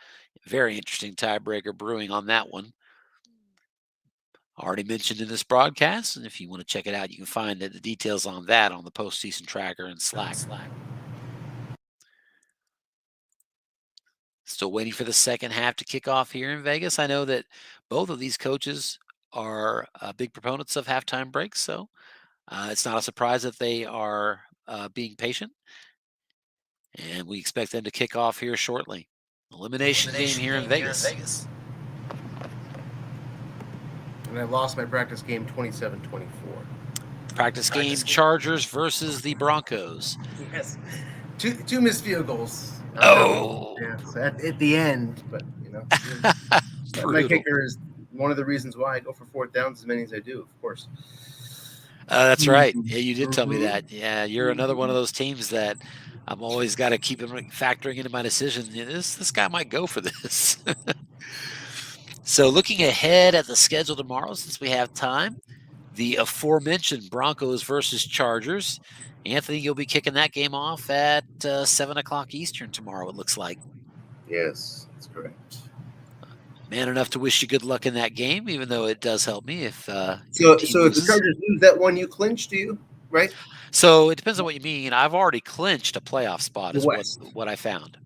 very interesting tiebreaker brewing on that one. Already mentioned in this broadcast, and if you want to check it out, you can find the details on that on the postseason tracker and Slack. Still waiting for the second half to kick off here in Vegas. I know that both of these coaches are big proponents of halftime breaks, so it's not a surprise that they are being patient. And we expect them to kick off here shortly. Elimination game here in Vegas. And I lost my practice game 27-24. Practice game Chargers versus the Broncos. Yes. Two missed field goals. Oh. Yeah, so at the end, but my kicker is one of the reasons why I go for 4th downs as many as I do, of course. That's right. Yeah, you did tell me that. Yeah, you're another one of those teams that I'm always got to keep factoring into my decision. This guy might go for this. So looking ahead at the schedule tomorrow, since we have time, the aforementioned Broncos versus Chargers. Anthony, you'll be kicking that game off at 7 o'clock Eastern tomorrow, it looks like. Yes, that's correct. Man enough to wish you good luck in that game, even though it does help me if so if the Chargers lose that one, you clinch, do you? Right? So it depends on what you mean. I've already clinched a playoff spot, is what I found.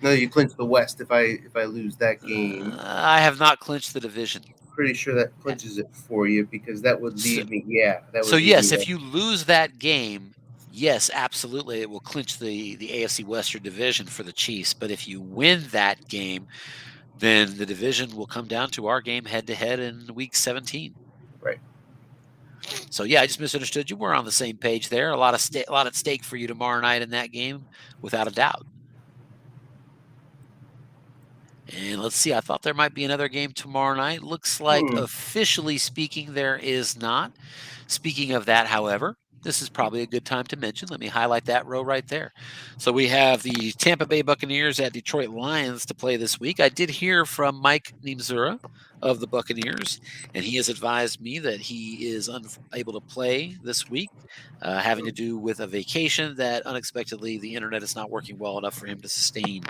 No, you clinch the West if I lose that game. I have not clinched the division. Pretty sure that clinches it for you, because that would leave me. Yeah. That would so yes, if you lose that game, yes, absolutely, it will clinch the AFC Western division for the Chiefs. But if you win that game, then the division will come down to our game head-to-head in Week 17. Right. So yeah, I just misunderstood you. We're on the same page there. A lot at stake for you tomorrow night in that game, without a doubt. And let's see, I thought there might be another game tomorrow night. Looks like, officially speaking, there is not. Speaking of that, however, this is probably a good time to mention. Let me highlight that row right there. So we have the Tampa Bay Buccaneers at Detroit Lions to play this week. I did hear from Mike Niemzura of the Buccaneers, and he has advised me that he is unable to play this week, having to do with a vacation that unexpectedly the internet is not working well enough for him to sustain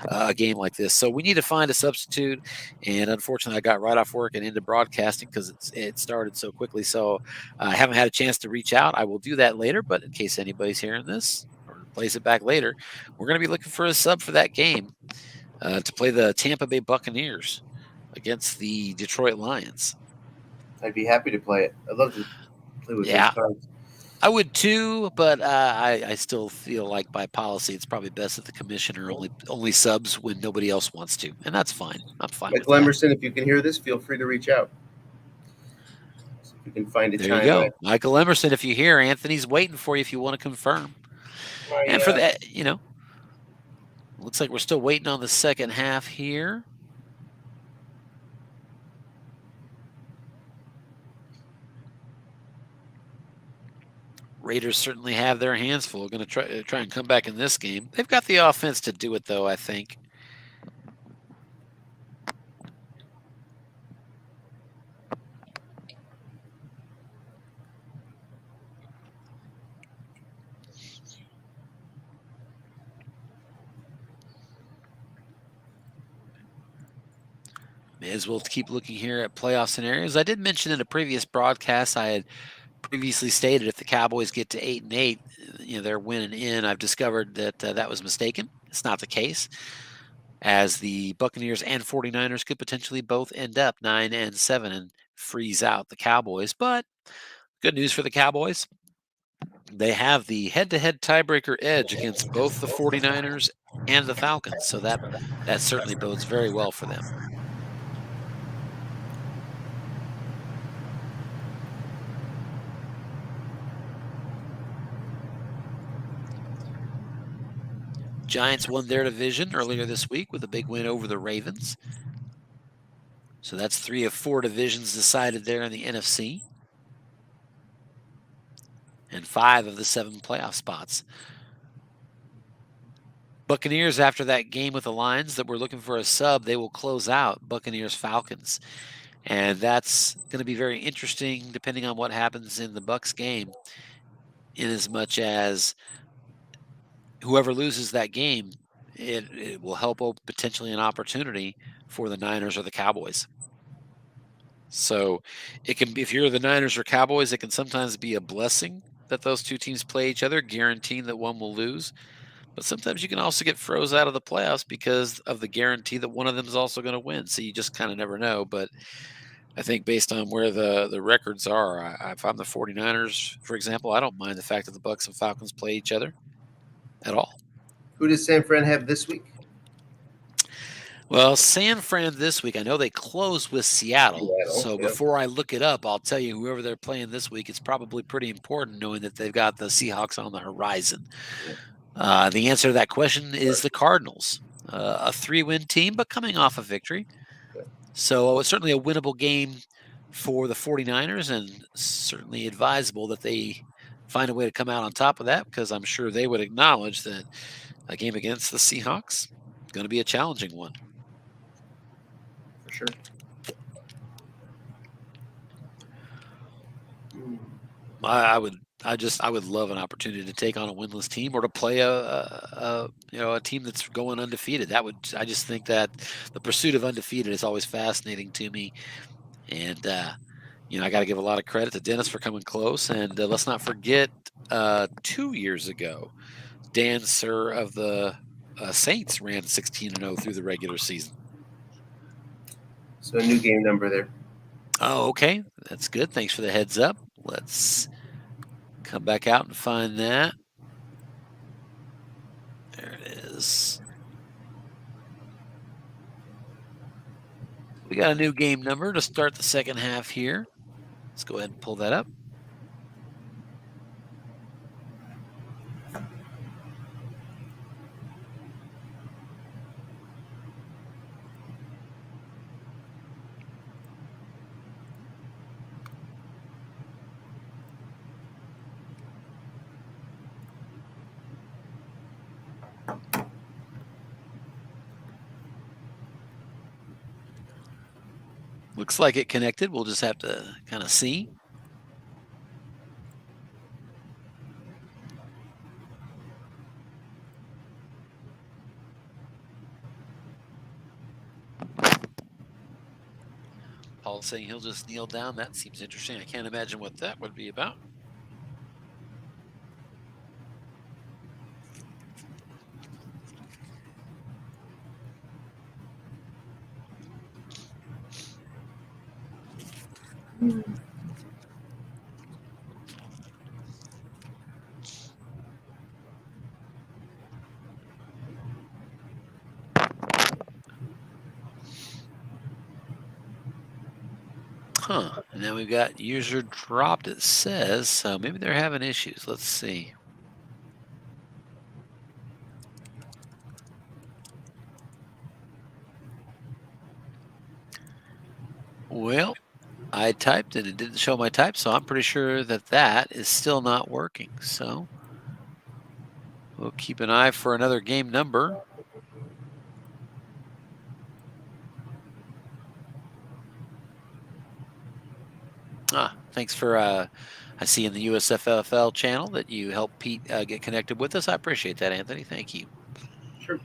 a game like this. So we need to find a substitute, and unfortunately I got right off work and into broadcasting because it started so quickly. So I haven't had a chance to reach out. I will do that later, but in case anybody's hearing this or plays it back later, we're going to be looking for a sub for that game to play the Tampa Bay Buccaneers against the Detroit Lions. I'd be happy to play it. I'd love to play with those cards. I would too, but I still feel like by policy it's probably best that the commissioner only subs when nobody else wants to, and that's fine. I'm fine with Michael Emerson, if you can hear this, feel free to reach out. You can find a There time. you go. Michael Emerson, if you're here, Anthony's waiting for you if you want to confirm. And for that, looks like we're still waiting on the second half here. Raiders certainly have their hands full. Going to try and come back in this game. They've got the offense to do it, though, I think. May as well keep looking here at playoff scenarios. I did mention in a previous broadcast, I had previously stated if the Cowboys get to 8-8, they're winning in. I've discovered that that was mistaken. It's not the case, as the Buccaneers and 49ers could potentially both end up 9-7 and freeze out the Cowboys. But good news for the Cowboys. They have the head-to-head tiebreaker edge against both the 49ers and the Falcons. So that certainly bodes very well for them. Giants won their division earlier this week with a big win over the Ravens. So that's 3 of 4 divisions decided there in the NFC. And 5 of the 7 playoff spots. Buccaneers, after that game with the Lions that were looking for a sub, they will close out Buccaneers-Falcons. And that's going to be very interesting depending on what happens in the Bucs game, in as much as whoever loses that game, it will help open potentially an opportunity for the Niners or the Cowboys. So it can be, if you're the Niners or Cowboys, it can sometimes be a blessing that those two teams play each other, guaranteeing that one will lose. But sometimes you can also get froze out of the playoffs because of the guarantee that one of them is also going to win. So you just kind of never know. But I think based on where the records are, if I'm the 49ers, for example, I don't mind the fact that the Bucs and Falcons play each other at all. Who does San Fran have this week? Well, San Fran this week, I know they close with Seattle. So before I look it up, I'll tell you whoever they're playing this week, it's probably pretty important knowing that they've got the Seahawks on the horizon. The answer to that question is the Cardinals, a 3-win team, but coming off a victory. So it's certainly a winnable game for the 49ers, and certainly advisable that they find a way to come out on top of that, because I'm sure they would acknowledge that a game against the Seahawks is going to be a challenging one. For sure. I would love an opportunity to take on a winless team or to play a team that's going undefeated. I just think that the pursuit of undefeated is always fascinating to me. And I got to give a lot of credit to Dennis for coming close. And let's not forget 2 years ago, Dan Sir of the Saints ran 16-0 through the regular season. So a new game number there. Oh, okay. That's good. Thanks for the heads up. Let's come back out and find that. There it is. We got a new game number to start the second half here. Let's go ahead and pull that up. Looks like it connected. We'll just have to kind of see. Paul's saying he'll just kneel down. That seems interesting. I can't imagine what that would be about. Huh. And then we've got user dropped, it says, so maybe they're having issues. Let's see. Well, I typed and it didn't show my type, so I'm pretty sure that that is still not working. So we'll keep an eye for another game number. Thanks for, I see in the USFFL channel that you helped Pete get connected with us. I appreciate that, Anthony. Thank you. Sure.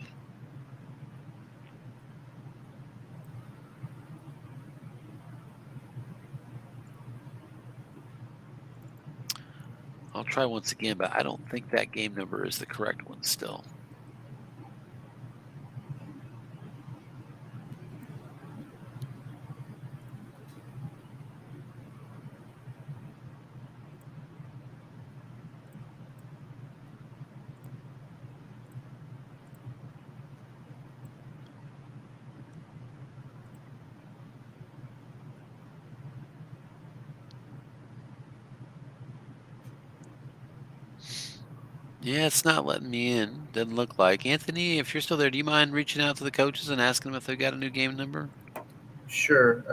I'll try once again, but I don't think that game number is the correct one still. Yeah, it's not letting me in. Doesn't look like. Anthony, if you're still there, do you mind reaching out to the coaches and asking them if they've got a new game number? Sure.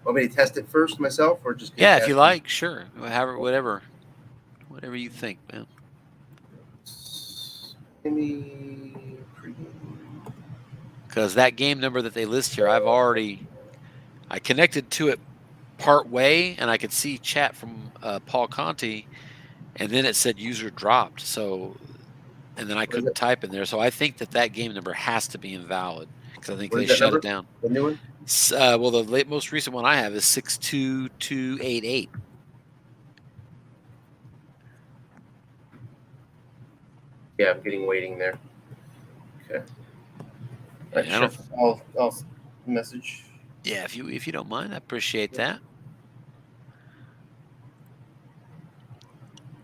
Want me to test it first myself, or just Yeah, if you like, sure. Whatever you think, man. Because that game number that they list here, I connected to it part way, and I could see chat from Paul Conti, and then it said user dropped. So, and then I couldn't type in there. So I think that game number has to be invalid because I think they shut it down. The new one? Well, the most recent one I have is 62288. Yeah, I'm getting waiting there. Okay. Yeah, sure. I'll message. Yeah, if you don't mind, I appreciate that.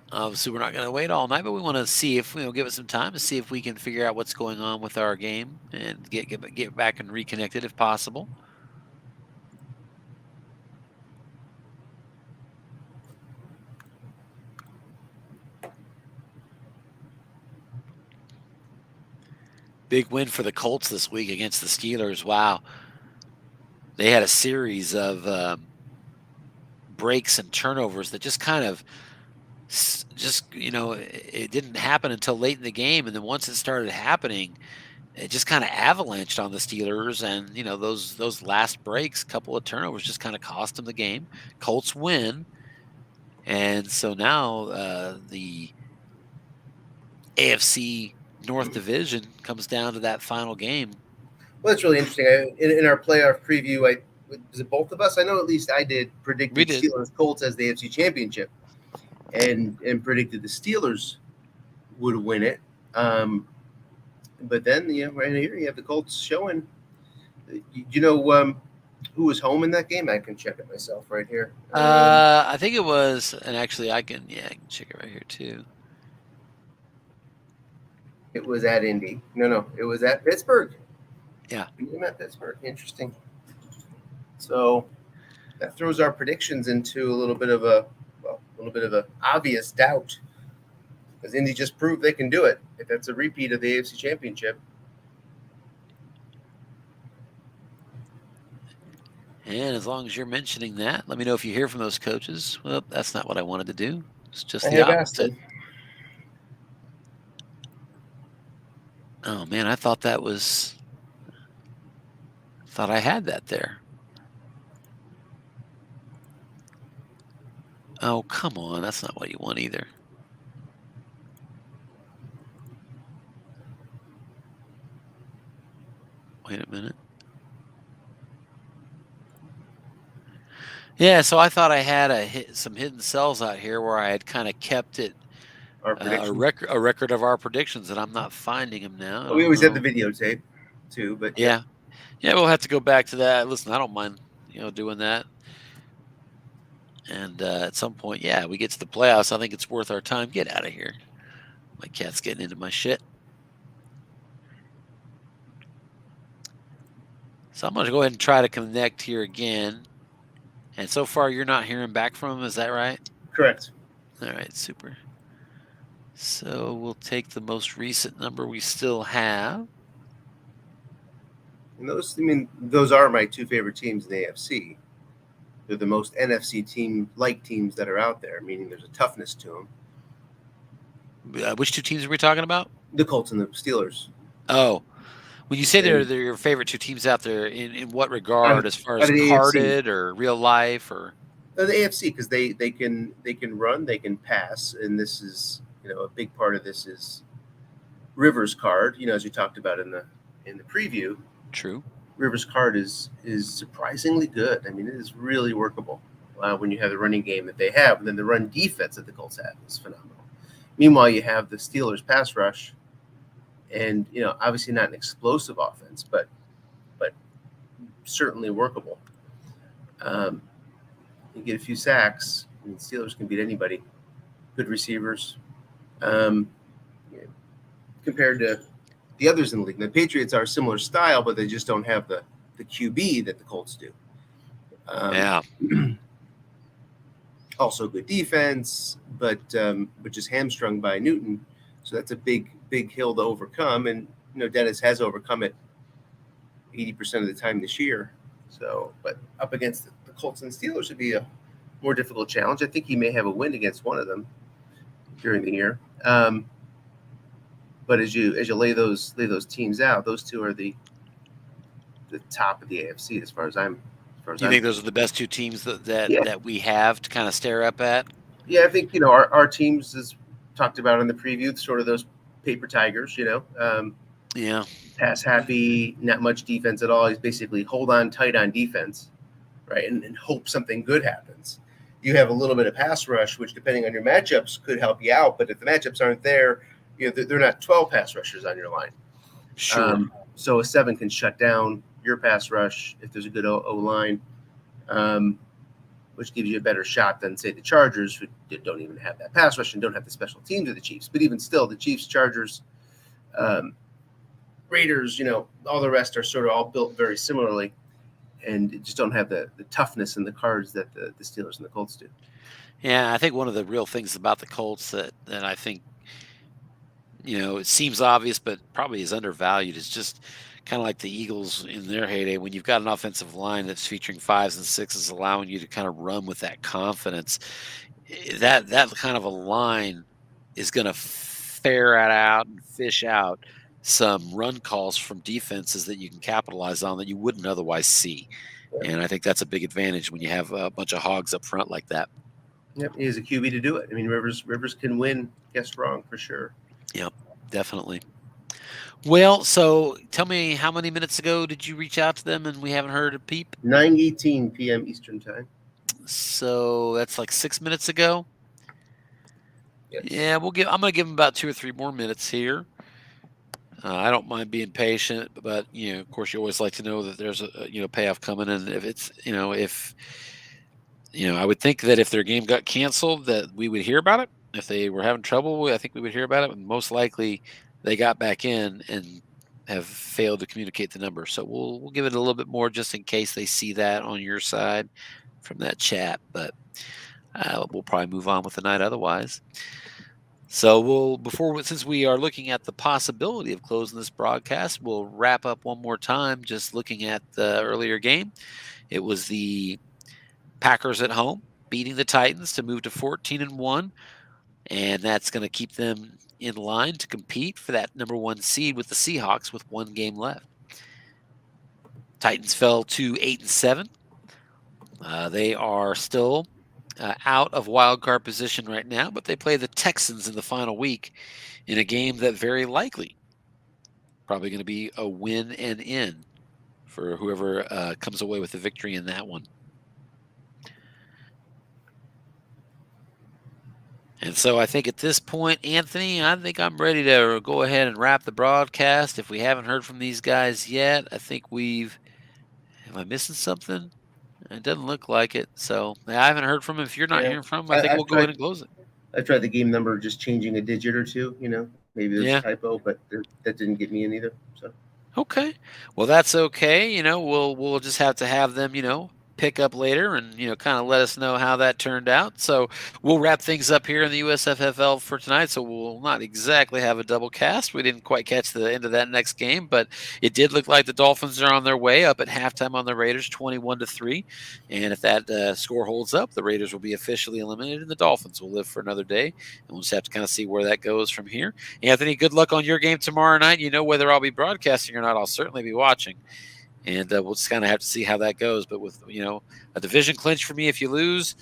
Obviously, we're not going to wait all night, but we want to see if give it some time to see if we can figure out what's going on with our game and get back and reconnected if possible. Big win for the Colts this week against the Steelers. Wow. They had a series of breaks and turnovers that just kind of it didn't happen until late in the game. And then once it started happening, it just kind of avalanched on the Steelers. And, those last breaks, couple of turnovers just kind of cost them the game. Colts win. And so now the AFC North Division comes down to that final game. Well, that's really interesting. In our playoff preview, was it both of us? I know at least I predicted Steelers Colts as the AFC Championship, and predicted the Steelers would win it. But then, right here you have the Colts showing. Who was home in that game? I can check it myself right here. I think it was, and actually I can check it right here too. It was at Indy. No, it was at Pittsburgh. Yeah. Game at Pittsburgh. Interesting. So that throws our predictions into a little bit of a obvious doubt, because Indy just proved they can do it. If that's a repeat of the AFC Championship. And as long as you're mentioning that, let me know if you hear from those coaches. Well, that's not what I wanted to do. It's just the opposite. Oh man, I thought I had that there. Oh, come on. That's not what you want either. Wait a minute. Yeah, so I thought I had some hidden cells out here where I had kind of kept it a record of our predictions, and I'm not finding them now. We always had the videotape too, but yeah, we'll have to go back to that. Listen, I don't mind doing that. And at some point, we get to the playoffs. I think it's worth our time. Get out of here. My cat's getting into my shit. So I'm going to go ahead and try to connect here again. And so far, you're not hearing back from him. Is that right? Correct. All right, super. So we'll take the most recent number we still have. And those are my two favorite teams in the AFC. They're the most NFC team-like teams that are out there, meaning there's a toughness to them. Which two teams are we talking about? The Colts and the Steelers. Oh, when you say they're your favorite two teams out there, in what regard? As far as AFC. carded or real life, or the AFC, because they can run, they can pass, and this is a big part of this is Rivers' card. As we talked about in the preview. True. Rivers' card is surprisingly good. I mean, it is really workable when you have the running game that they have, and then the run defense that the Colts have is phenomenal. Meanwhile, you have the Steelers' pass rush, and obviously not an explosive offense, but certainly workable. You get a few sacks. I mean, Steelers can beat anybody. Good receivers. Compared to the others in the league. The Patriots are a similar style, but they just don't have the QB that the Colts do. Also good defense, but just hamstrung by Newton. So that's a big hill to overcome. And, Dennis has overcome it 80% of the time this year. So, but up against the Colts and Steelers would be a more difficult challenge. I think he may have a win against one of them during the year. But as you lay those teams out, those two are the top of the AFC as far as I'm. You think those are the best two teams that we have to kind of stare up at? Yeah, I think our teams, as talked about in the preview, sort of those paper tigers. Pass happy, not much defense at all. He's basically hold on tight on defense, right, and hope something good happens. You have a little bit of pass rush, which depending on your matchups could help you out. But if the matchups aren't there, they're not 12 pass rushers on your line. Sure. So a 7 can shut down your pass rush if there's a good O-line, which gives you a better shot than, say, the Chargers, who don't even have that pass rush and don't have the special teams of the Chiefs. But even still, the Chiefs, Chargers, Raiders, all the rest are sort of all built very similarly and just don't have the toughness and the cards that the Steelers and the Colts do. Yeah, I think one of the real things about the Colts that I think, it seems obvious, but probably is undervalued is just kind of like the Eagles in their heyday. When you've got an offensive line that's featuring 5s and 6s, allowing you to kind of run with that confidence, that kind of a line is going to ferret out and fish out some run calls from defenses that you can capitalize on that you wouldn't otherwise see. And I think that's a big advantage when you have a bunch of hogs up front like that. Yep, he has a QB to do it. I mean, Rivers can win, guess wrong for sure. Yep, definitely. Well, so tell me, how many minutes ago did you reach out to them and we haven't heard a peep? 9:18 p.m. Eastern time. So that's like 6 minutes ago. Yes. Yeah, I'm going to give them about 2 or 3 more minutes here. I don't mind being patient, but of course, you always like to know that there's a payoff coming, and if it's I would think that if their game got canceled, that we would hear about it. If they were having trouble, I think we would hear about it. And most likely, they got back in and have failed to communicate the number. So we'll give it a little bit more just in case they see that on your side from that chat. But we'll probably move on with the night otherwise. So since we are looking at the possibility of closing this broadcast, we'll wrap up one more time just looking at the earlier game. It was the Packers at home beating the Titans to move to 14-1, and that's going to keep them in line to compete for that number 1 seed with the Seahawks with 1 game left. Titans fell to 8-7. They are still out of wild card position right now, but they play the Texans in the final week in a game that very likely probably going to be a win and in for whoever comes away with the victory in that one. And so I think at this point, Anthony, I think I'm ready to go ahead and wrap the broadcast. If we haven't heard from these guys yet, I think am I missing something? It doesn't look like it. So I haven't heard from him. If you're not hearing from him, I think we'll go ahead and close it. I tried the game number just changing a digit or two, maybe there's a typo, but that didn't get me in either. So okay. Well, that's okay. We'll just have to have them, pick up later and, kind of let us know how that turned out. So we'll wrap things up here in the USFFL for tonight. So we'll not exactly have a double cast. We didn't quite catch the end of that next game, but it did look like the Dolphins are on their way up at halftime on the Raiders, 21-3. And if that score holds up, the Raiders will be officially eliminated and the Dolphins will live for another day. And we'll just have to kind of see where that goes from here. Anthony, good luck on your game tomorrow night. Whether I'll be broadcasting or not, I'll certainly be watching. And we'll just kind of have to see how that goes. But with, a division clinch for me if you lose,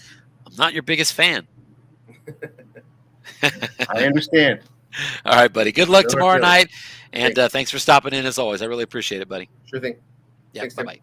I'm not your biggest fan. I understand. All right, buddy. Good luck tomorrow night. And thanks for stopping in as always. I really appreciate it, buddy. Sure thing. Yeah, Thanks, bye-bye.